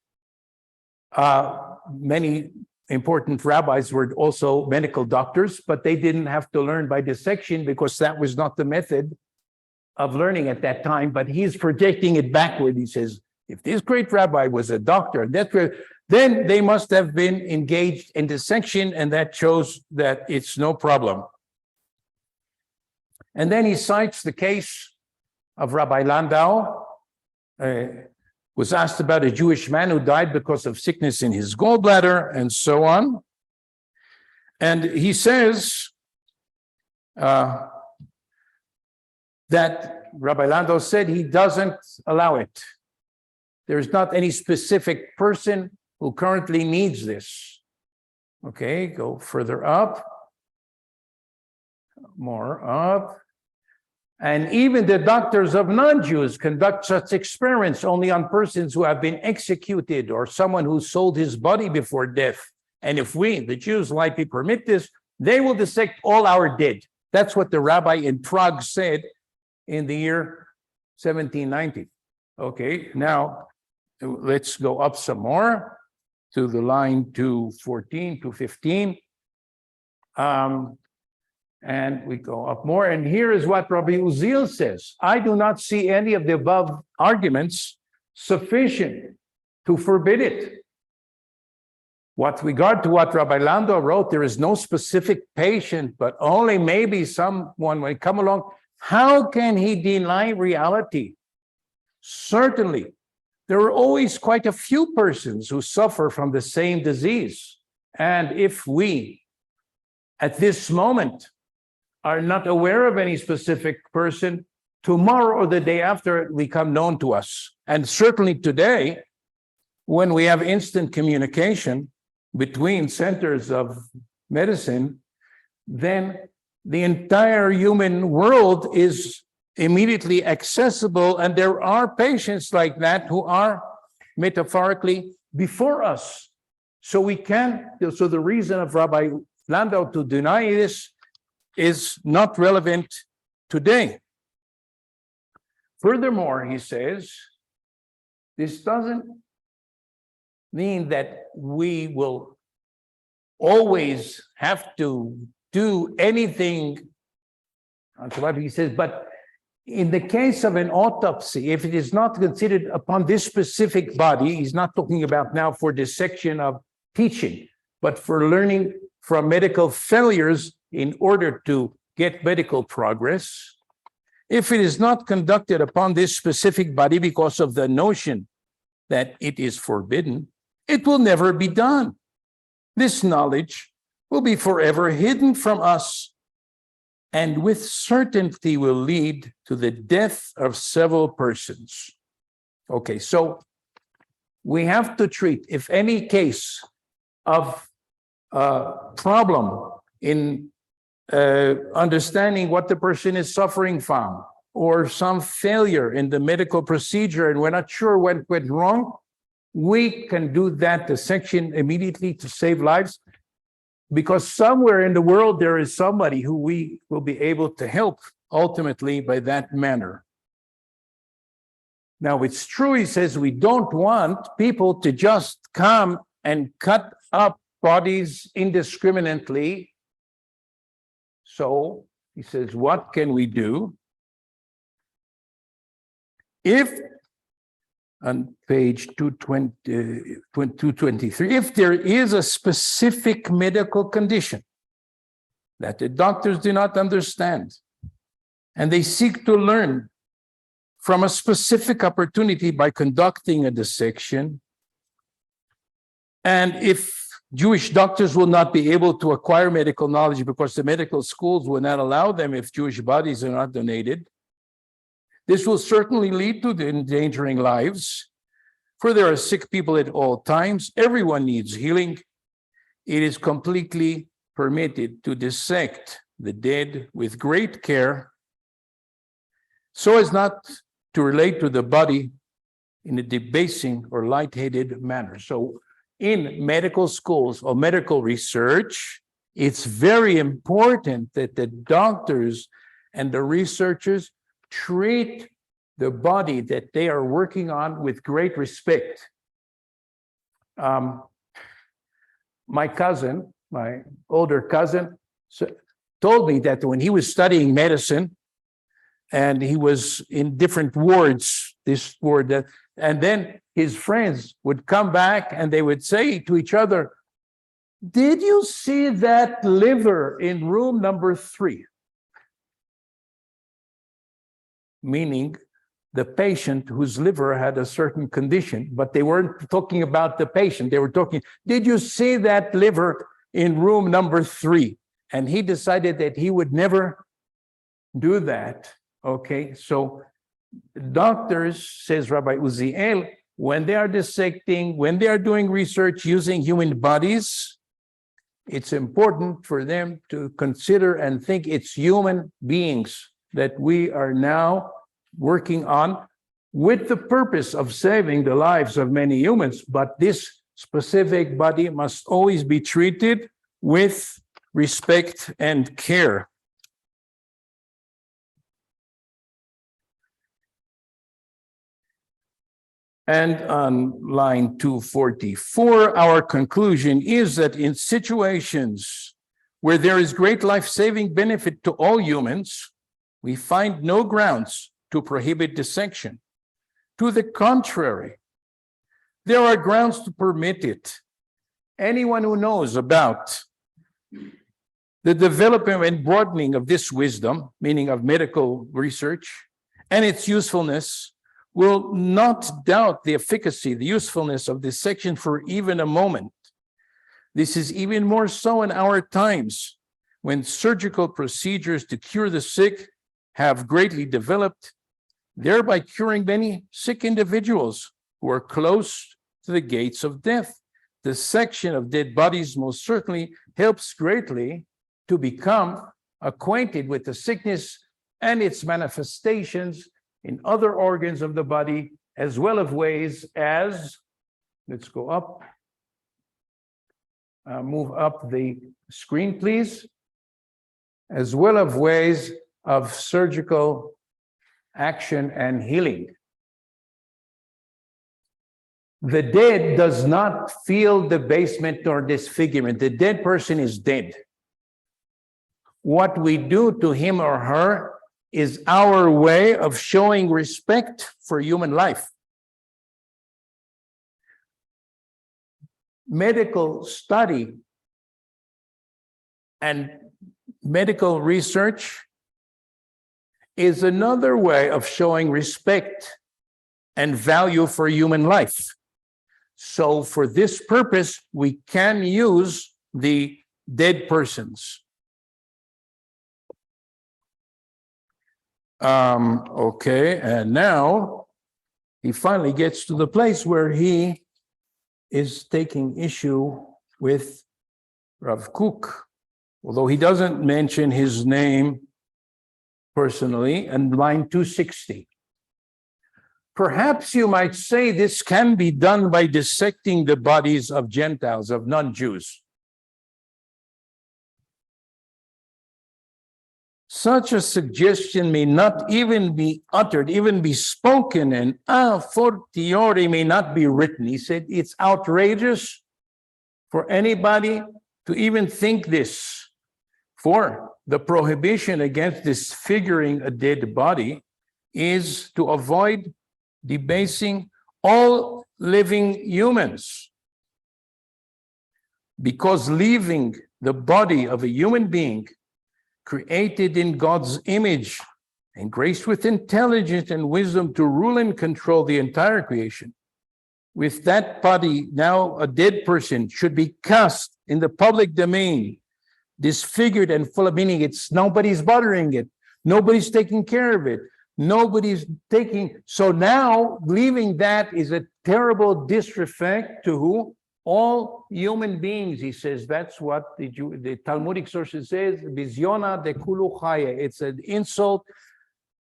many important rabbis were also medical doctors, but they didn't have to learn by dissection because that was not the method of learning at that time. But he's projecting it backward. He says, if this great rabbi was a doctor, then they must have been engaged in dissection, and that shows that it's no problem. And then he cites the case of Rabbi Landau, was asked about a Jewish man who died because of sickness in his gallbladder and so on. And he says that Rabbi Landau said he doesn't allow it. There's not any specific person who currently needs this. Okay, go further up, more up. And even the doctors of non-Jews conduct such experiments only on persons who have been executed or someone who sold his body before death. And if we, the Jews, lightly permit this, they will dissect all our dead. That's what the rabbi in Prague said in the year 1790. Okay, now let's go up some more to the line 214, 215. And we go up more, and here is what Rabbi Uziel says. I do not see any of the above arguments sufficient to forbid it. With regard to what Rabbi Lando wrote, there is no specific patient, but only maybe someone will come along. How can he deny reality? Certainly, there are always quite a few persons who suffer from the same disease. And if we, at this moment, are not aware of any specific person, tomorrow or the day after it will become known to us. And certainly today, when we have instant communication between centers of medicine, then the entire human world is immediately accessible, and there are patients like that who are metaphorically before us. So the reason of Rabbi Landau to deny this is not relevant today. Furthermore, he says, this doesn't mean that we will always have to do anything. He says, but in the case of an autopsy, if it is not considered upon this specific body, he's not talking about now for dissection of teaching, but for learning from medical failures in order to get medical progress. If it is not conducted upon this specific body because of the notion that it is forbidden, it will never be done. This knowledge will be forever hidden from us, and with certainty will lead to the death of several persons. Okay, so we have to treat, if any case of problem in understanding what the person is suffering from, or some failure in the medical procedure, and we're not sure what went wrong, we can do that dissection immediately to save lives, because somewhere in the world there is somebody who we will be able to help ultimately by that manner. Now, it's true, he says, we don't want people to just come and cut up bodies indiscriminately. So he says, what can we do? If, on page 223, if there is a specific medical condition that the doctors do not understand, and they seek to learn from a specific opportunity by conducting a dissection, and if Jewish doctors will not be able to acquire medical knowledge because the medical schools will not allow them if Jewish bodies are not donated, this will certainly lead to the endangering lives, for there are sick people at all times. Everyone needs healing. It is completely permitted to dissect the dead with great care so as not to relate to the body in a debasing or light-headed manner. So in medical schools or medical research, it's very important that the doctors and the researchers treat the body that they are working on with great respect. My cousin, my older cousin, told me that when he was studying medicine, and he was in different wards, this ward, that, and then his friends would come back and they would say to each other, "Did you see that liver in room number 3?" Meaning the patient whose liver had a certain condition, but they weren't talking about the patient. They were talking, "Did you see that liver in room number 3?" And he decided that he would never do that. Okay, so doctors, says Rabbi Uziel, when they are dissecting, when they are doing research using human bodies, it's important for them to consider and think it's human beings. that we are now working on with the purpose of saving the lives of many humans, but this specific body must always be treated with respect and care. And on line 244, our conclusion is that in situations where there is great life-saving benefit to all humans, we find no grounds to prohibit dissection. To the contrary, there are grounds to permit it. Anyone who knows about the development and broadening of this wisdom, meaning of medical research, and its usefulness, will not doubt the efficacy, the usefulness of this section for even a moment. This is even more so in our times, when surgical procedures to cure the sick have greatly developed, thereby curing many sick individuals who are close to the gates of death. The section of dead bodies most certainly helps greatly to become acquainted with the sickness and its manifestations in other organs of the body, as well as ways as, let's go up, move up the screen, please, as well as ways of surgical action and healing. The dead does not feel debasement nor disfigurement. The dead person is dead. What we do to him or her is our way of showing respect for human life. Medical study and medical research is another way of showing respect and value for human life. So for this purpose, we can use the dead persons. Okay, and now he finally gets to the place where he is taking issue with Rav Kook, although he doesn't mention his name personally, and line 260. Perhaps you might say this can be done by dissecting the bodies of Gentiles, of non-Jews. Such a suggestion may not even be uttered, even be spoken, and a fortiori may not be written. He said it's outrageous for anybody to even think this. For the prohibition against disfiguring a dead body is to avoid debasing all living humans. Because leaving the body of a human being created in God's image and graced with intelligence and wisdom to rule and control the entire creation, with that body now a dead person should be cast in the public domain, disfigured and full of meaning. It's nobody's bothering it. Nobody's taking care of it. Nobody's taking. So now leaving that is a terrible disrespect to who? All human beings, he says. That's what the Talmudic sources says. Biziona de kulu chaya. It's an insult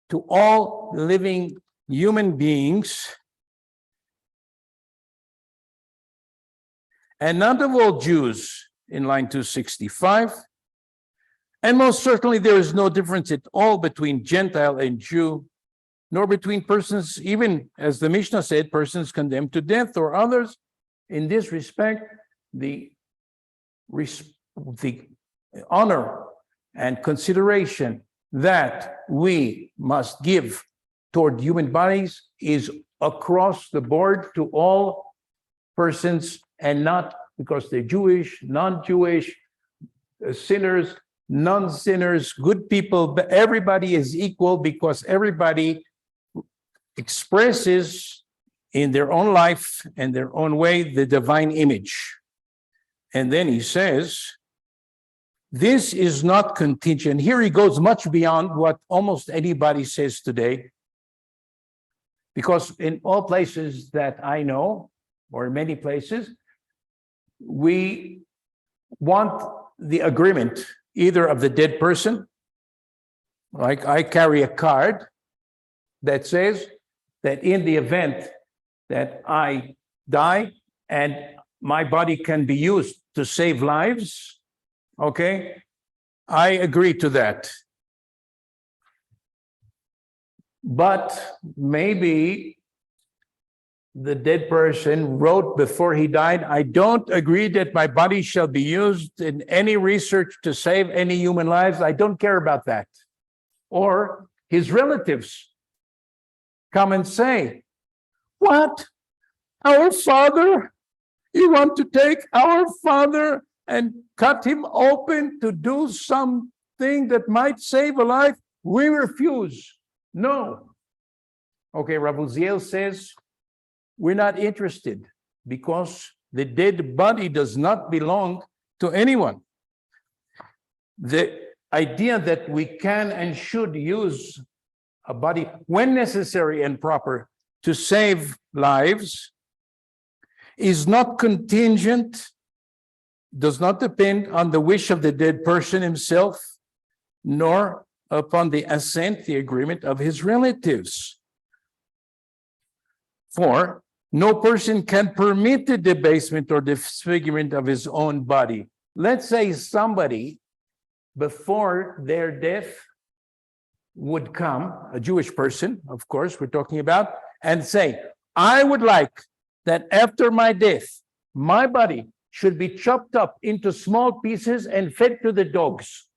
to all living human beings. And not of all Jews, in line 265. And most certainly there is no difference at all between Gentile and Jew, nor between persons, even as the Mishnah said, persons condemned to death or others. In this respect, the honor and consideration that we must give toward human bodies is across the board to all persons, and not because they're Jewish, non-Jewish, sinners, non-sinners, good people, but everybody is equal because everybody expresses in their own life and their own way the divine image. And then he says, this is not contingent. Here he goes much beyond what almost anybody says today, because in all places that I know, or in many places, we want the agreement either of the dead person Like I carry a card that says that in the event that I die and my body can be used to save lives, okay, I agree to that. But maybe the dead person wrote before he died, I don't agree that my body shall be used in any research to save any human lives. I don't care about that. Or his relatives come and say, what? Our father? You want to take our father and cut him open to do something that might save a life? We refuse. No. Okay, Rav Uziel says, we're not interested because the dead body does not belong to anyone. The idea that we can and should use a body when necessary and proper to save lives is not contingent, does not depend on the wish of the dead person himself, nor upon the assent, the agreement of his relatives. For no person can permit the debasement or disfigurement of his own body. Let's say somebody before their death would come, a Jewish person, of course, we're talking about, and say, I would like that after my death, my body should be chopped up into small pieces and fed to the dogs.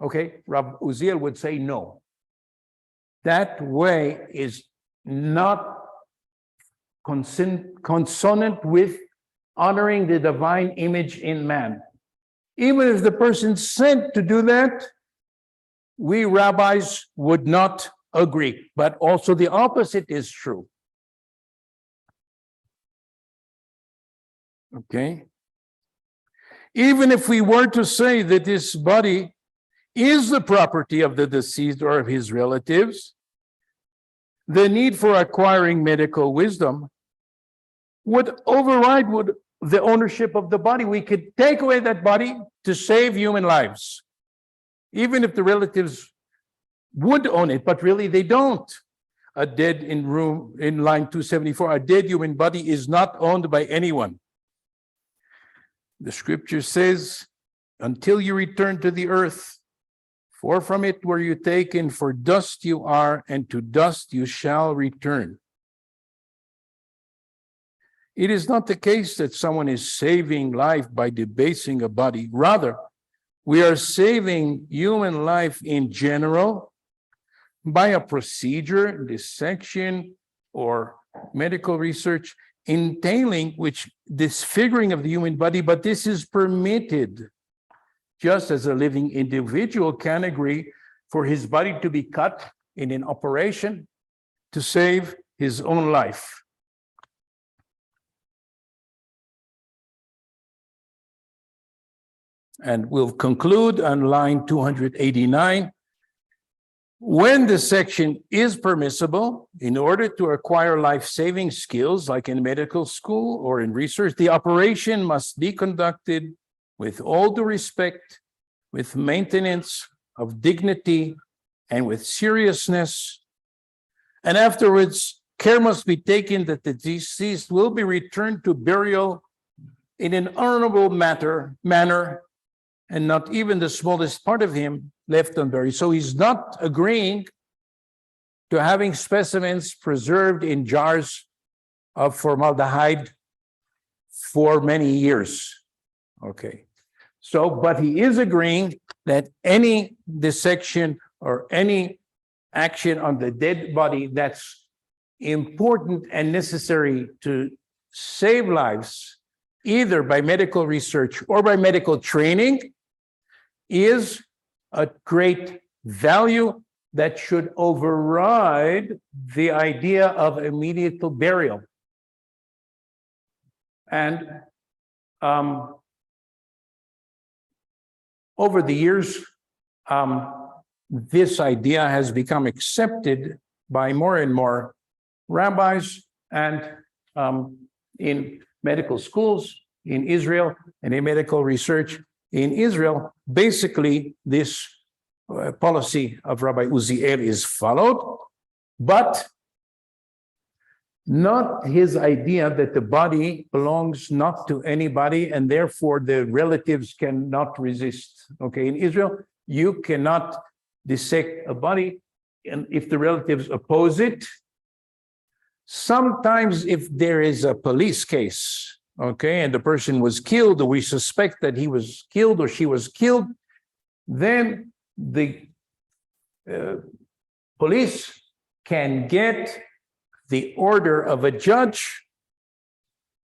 Okay, Rav Uziel would say no. That way is not consonant with honoring the divine image in man. Even if the person sent to do that, we rabbis would not agree. But also the opposite is true. Okay? Even if we were to say that this body is the property of the deceased or of his relatives, the need for acquiring medical wisdom would override the ownership of the body. We could take away that body to save human lives, even if the relatives would own it, but really they don't. A dead in line 274, a dead human body is not owned by anyone. The scripture says, until you return to the earth, for from it were you taken, for dust you are, and to dust you shall return. It is not the case that someone is saving life by debasing a body. Rather, we are saving human life in general by a procedure, dissection, or medical research entailing which disfiguring of the human body, but this is permitted, just as a living individual can agree for his body to be cut in an operation to save his own life. And we'll conclude on line 289. When dissection is permissible, in order to acquire life-saving skills, like in medical school or in research, the operation must be conducted with all due respect, with maintenance of dignity, and with seriousness. And afterwards, care must be taken that the deceased will be returned to burial in an honorable manner, and not even the smallest part of him left unburied. So he's not agreeing to having specimens preserved in jars of formaldehyde for many years. Okay. So, but he is agreeing that any dissection or any action on the dead body that's important and necessary to save lives, either by medical research or by medical training, is a great value that should override the idea of immediate burial. And over the years, this idea has become accepted by more and more rabbis and in medical schools in Israel and in medical research in Israel. Basically, this policy of Rabbi Uziel is followed, but not his idea that the body belongs not to anybody and therefore the relatives cannot resist. Okay, in Israel, you cannot dissect a body, and if the relatives oppose it, sometimes if there is a police case, okay, and the person was killed, or we suspect that he was killed or she was killed, then the police can get the order of a judge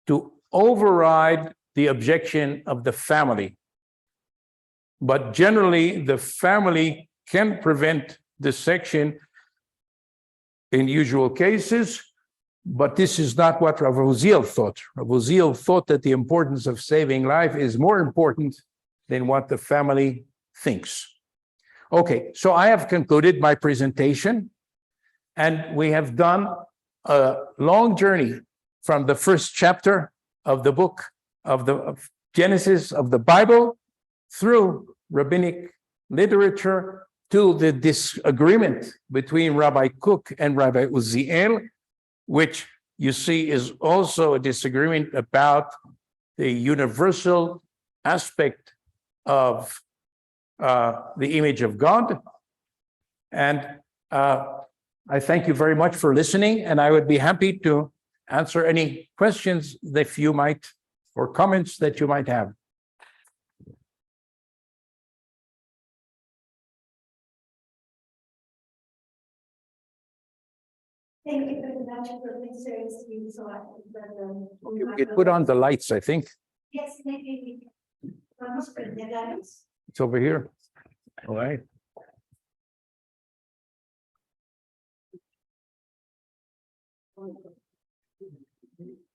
to override the objection of the family. But generally, the family can prevent dissection in usual cases, but this is not what Rav Uziel thought. Rav Uziel thought that the importance of saving life is more important than what the family thinks. Okay, so I have concluded my presentation, and we have done a long journey from the first chapter of the book of Genesis of the Bible through rabbinic literature to the disagreement between Rabbi Kook and Rabbi Uziel, which you see is also a disagreement about the universal aspect of the image of God. And I thank you very much for listening, and I would be happy to answer any questions that you might, or comments that you might have. Thank you very much, Professor Zohar. Okay, we could put on the lights, I think. Yes, maybe vamos a prender la luz. It's over here. All right.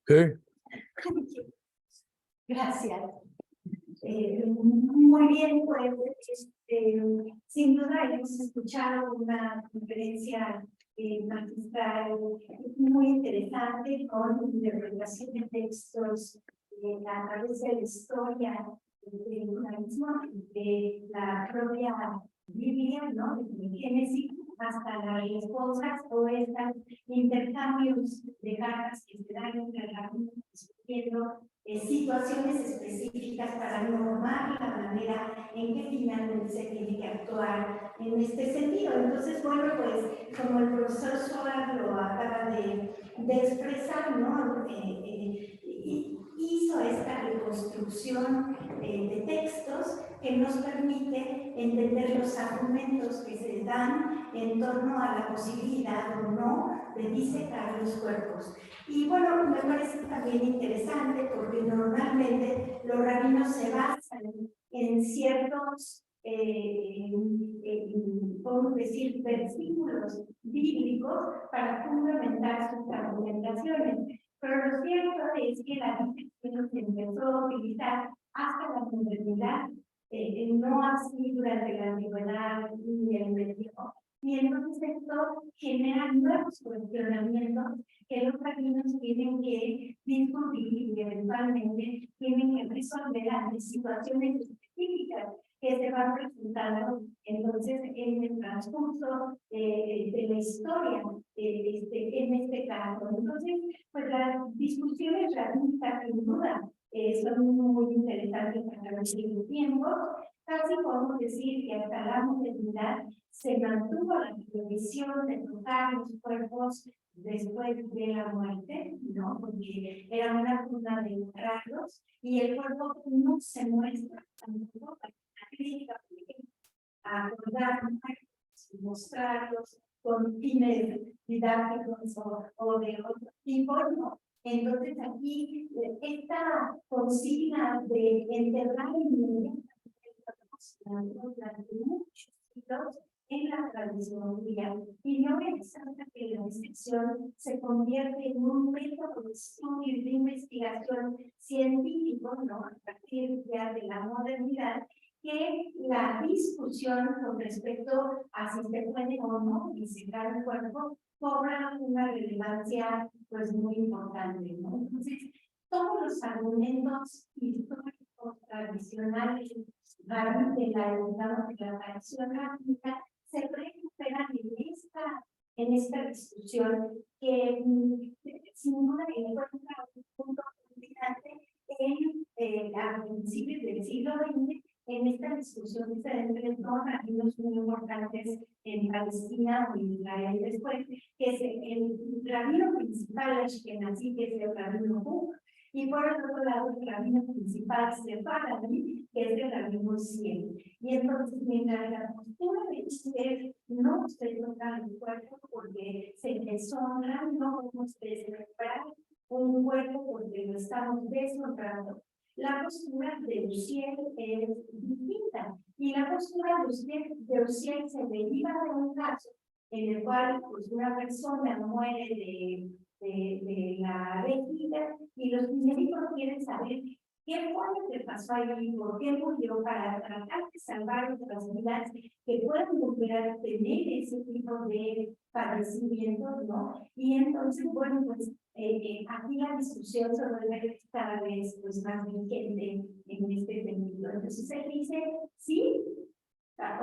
Okay. Gracias. Muy bien, pues sin duda hemos escuchado una conferencia magistral muy interesante con interpretación de textos a través de la historia del judaísmo, de la propia Biblia, ¿no? De Génesis hasta las esposas o estos intercambios de cartas que se dan entre rabinos discutiendo situaciones específicas para normar la manera en que finalmente se tiene que actuar en este sentido. Entonces, bueno, pues como el profesor Zohar lo acaba de expresar, ¿no? Hizo esta reconstrucción de textos que nos permite entender los argumentos que se dan en torno a la posibilidad o no de disecar los cuerpos. Y bueno, me parece también interesante porque normalmente los rabinos se basan en ciertos, podemos decir, versículos bíblicos para fundamentar sus argumentaciones. Pero lo cierto es que la disección se empezó a utilizar hasta la modernidad, no así durante la antigüedad ni el medievo. Y entonces esto genera nuevos cuestionamientos que los rabinos tienen que discutir y eventualmente tienen que resolver ante situaciones específicas que se van presentando entonces en el transcurso de la historia, en este caso. Entonces, pues las discusiones rabínicas sin duda son muy interesantes para los tiempos. Casi podemos decir que hasta la modernidad se mantuvo la tradición de tocar los cuerpos después de la muerte, ¿no? Porque era una forma de honrarlos y el cuerpo no se muestra tampoco para la crítica, a acordar, mostrarlos con fines didácticos o de otro tipo, ¿no? Entonces aquí esta consigna de enterrar inmediatamente durante muchos siglos en la tradición judía, y no es hasta que la disección se convierte en un método de estudio y de investigación científico, ¿no? A partir ya de la modernidad, que la discusión con respecto a si se puede o no disecar el cuerpo cobra una relevancia pues muy importante, ¿no? Entonces, todos los argumentos históricos tradicionales raíz de digamos, de la tradición rabínica, se recuperan en esta discusión que sin duda encuentra un punto importante a principios del siglo XX, en esta discusión que se entre dos rabinos muy importantes en Palestina o en Israel después, que es el rabino principal ashkenazí, que es el rabino Huk, y por el otro lado el rabino principal sefaradí, que es el rabino Ziel. Y entonces, mientras la postura de Israel no se toca el cuerpo porque se deshonra, no podemos desmembrar un cuerpo porque lo estamos deshonrando, la postura de Uziel es distinta. Y la postura de Uziel se deriva de un caso en el cual pues, una persona muere de la vejiga y los médicos quieren saber qué fue lo que pasó allí, por qué murió, para tratar de salvar otras vidas que puedan volver a tener ese tipo de padecimientos, ¿no? Y entonces, bueno, pues aquí la discusión se vuelve cada vez pues, más vigente en este sentido. Entonces él dice, sí, o sea,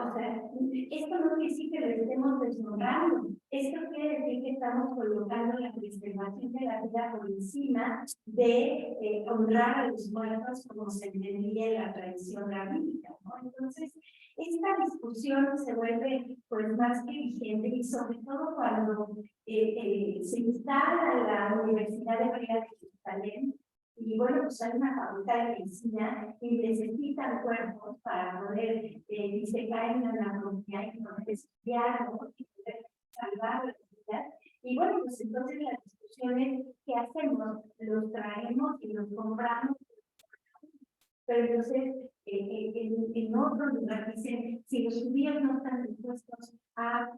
esto no quiere decir que lo estemos desnombrando, esto quiere decir que estamos colocando la preservación de la vida por encima de honrar a los muertos como se entendía en la tradición rabínica, ¿no? Entonces, esta discusión se vuelve pues más que vigente y sobre todo cuando se instala la Universidad Hebrea de Jerusalén. Y bueno, pues hay una facultad de medicina y necesitan cuerpos para poder disecar en la anatomía y poder estudiar, ¿no? Y poder salvar la vida. Y bueno, pues entonces las discusiones que hacemos, los traemos y los compramos. Pero entonces, en otro lugar dicen, si los judíos no están dispuestos a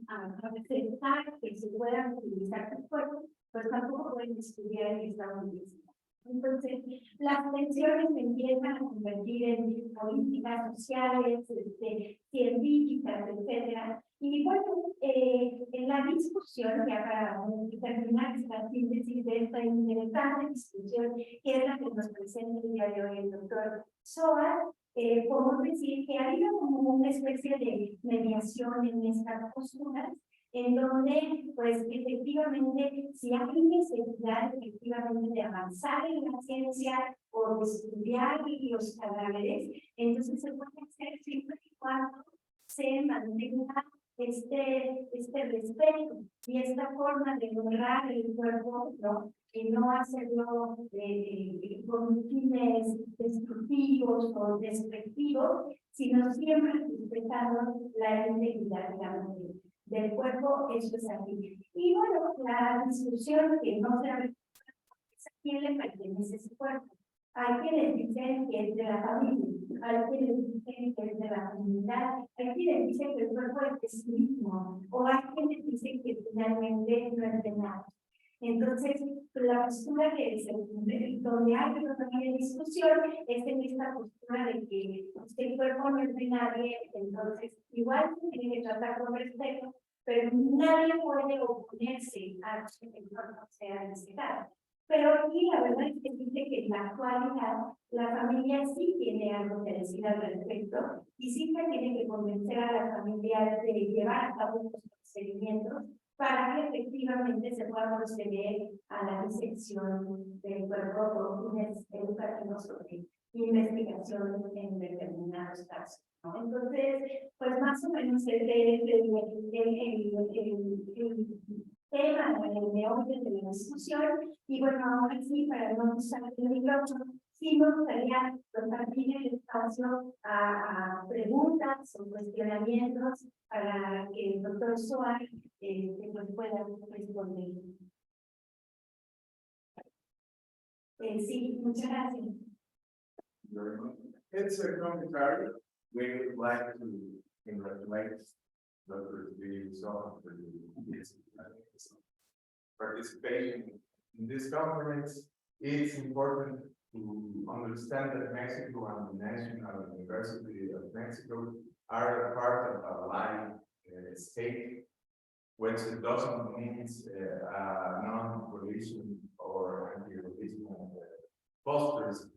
aceptar que se puedan utilizar sus cuerpos, pues tampoco pueden estudiar en esta universidad. Entonces, las tensiones se empiezan a convertir en políticas sociales, científicas, etcétera. Y bueno, en la discusión, ya para terminar esta síntesis de esta interesante discusión, que es la que nos presenta el día de hoy el doctor Zohar, podemos decir que ha habido como una especie de mediación en estas posturas, en donde, pues, efectivamente, si hay necesidad, efectivamente, de avanzar en la ciencia o de estudiar los cadáveres, entonces se puede hacer siempre y cuando se mantenga este respeto y esta forma de honrar el cuerpo, ¿no? Y no hacerlo con fines destructivos o despectivos, sino siempre respetando la integridad, digamos, del cuerpo. Eso es aquí. Y bueno, la discusión que no se ha es a quién le pertenece ese cuerpo. Hay quienes dicen que es de la familia, hay quienes dicen que es de la comunidad, hay quienes dicen que el cuerpo es de sí mismo, o hay quienes dicen que finalmente no es de nada. Entonces, la postura que es donde hay una discusión es en esta postura de que el cuerpo no es de nadie, entonces igual se tiene que tratar con respeto, pero nadie puede oponerse a que el cuerpo sea respetado. Pero aquí la verdad es que dice que en la actualidad la familia sí tiene algo que decir al respecto y sí se tiene que convencer a las familias de llevar a cabo los procedimientos para que efectivamente se pueda proceder a la disección del cuerpo por fines educativos o de investigación en determinados casos, ¿no? Entonces, pues más o menos ese es el tema de hoy de la discusión. Y bueno, ahora sí, para no usar el micrófono, sí me gustaría compartir el espacio a preguntas o cuestionamientos para que el doctor Zohar nos pueda responder. Sí, muchas gracias. It's a commentary. We would like to congratulate Dr. Zohar for his participation in this conference. It's important to understand that Mexico and the National University of Mexico are part of a live state, which doesn't mean non-coalition or anti-coalition posters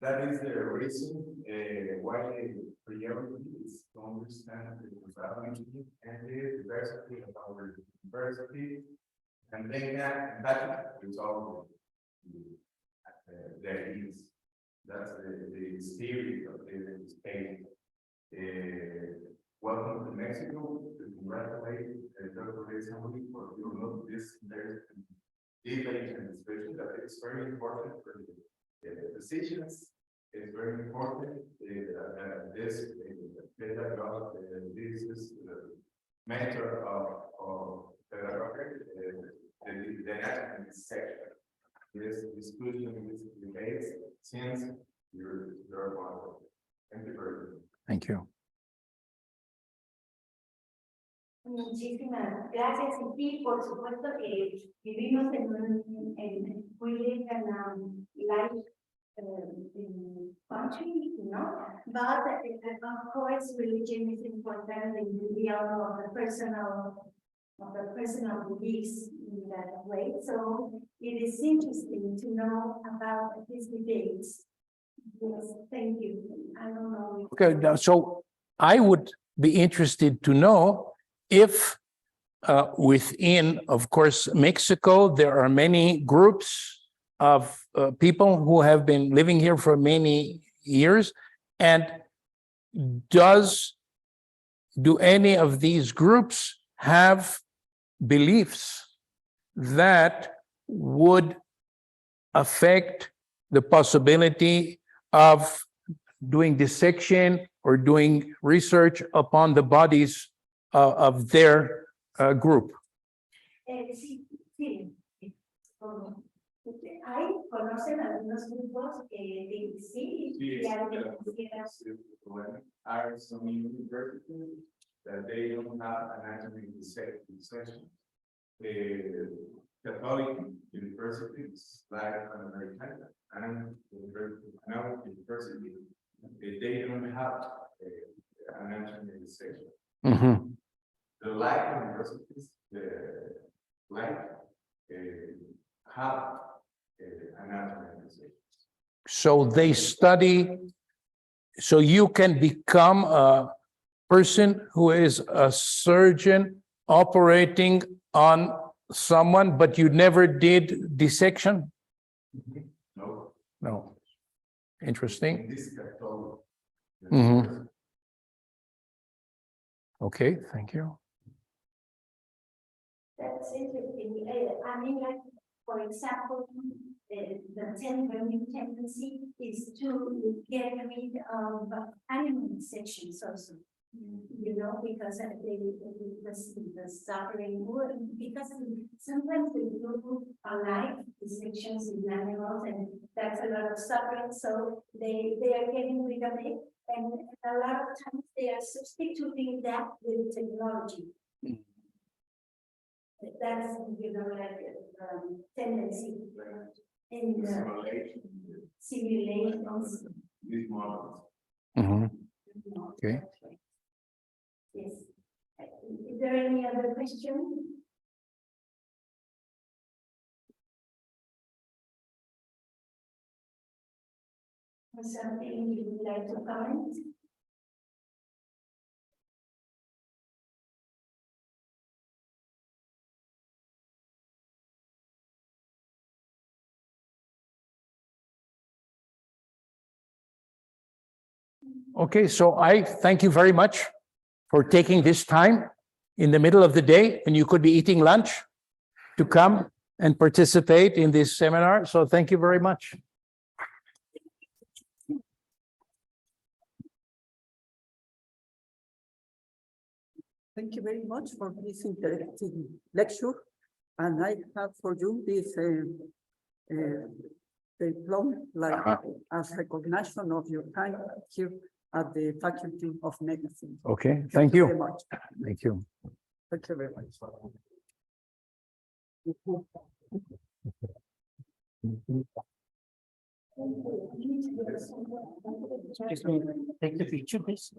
That is the reason why the priority is to understand the totality and the diversity of our university, and then that resolve the needs. That's the spirit of this state. Welcome to Mexico. To congratulate Dr. Samuel for your note. This debate, and especially that it's very important for the decisions. It's very important. This pedagogue, this is the mentor of pedagogy, the national section. This discussion, this debate, since you're one of them. Thank you very much. Thank you. Muchísimas gracias. Y sí, por supuesto que vivimos en really life country, you know, but of course religion is important in the realm of the personal beliefs in that way. So it is interesting to know about these debates. Yes, thank you. I don't know. Okay, now, so I would be interested to know if within, of course, Mexico, there are many groups of people who have been living here for many years, and do any of these groups have beliefs that would affect the possibility of doing dissection or doing research upon the bodies of their group? Sí, sí. Hay, conocen algunos grupos que sí, y algunos que Are some universities that they don't have anatomy dissection. The Catholic universities like American and university, they don't have anatomy dissection. Mm-hmm. The like universities, have anatomy dissection. So they study, so you can become a person who is a surgeon operating on someone, but you never did dissection? No. No. Interesting. This Catholic. Mhm. Okay, thank you. That's interesting. I mean, like, for example, the tendency is to get rid of animal sections also. You know, because the suffering, because sometimes we do alive sections in animals, and that's a lot of suffering. So they are getting rid of it, and a lot of times they are substituting that with technology. That's, you know, like tendency in simulations. These models. Mhm. Okay. Yes. Is there any other question? Or something you would like to comment? Okay, so I thank you very much for taking this time in the middle of the day when you could be eating lunch to come and participate in this seminar. So thank you very much. Thank you very much for this interactive lecture. And I have for you this diploma, like as recognition of your time here at the Faculty of Medicine. Okay, thank you. Very much. Thank you. Thank you very much. Excuse me, take the picture, please.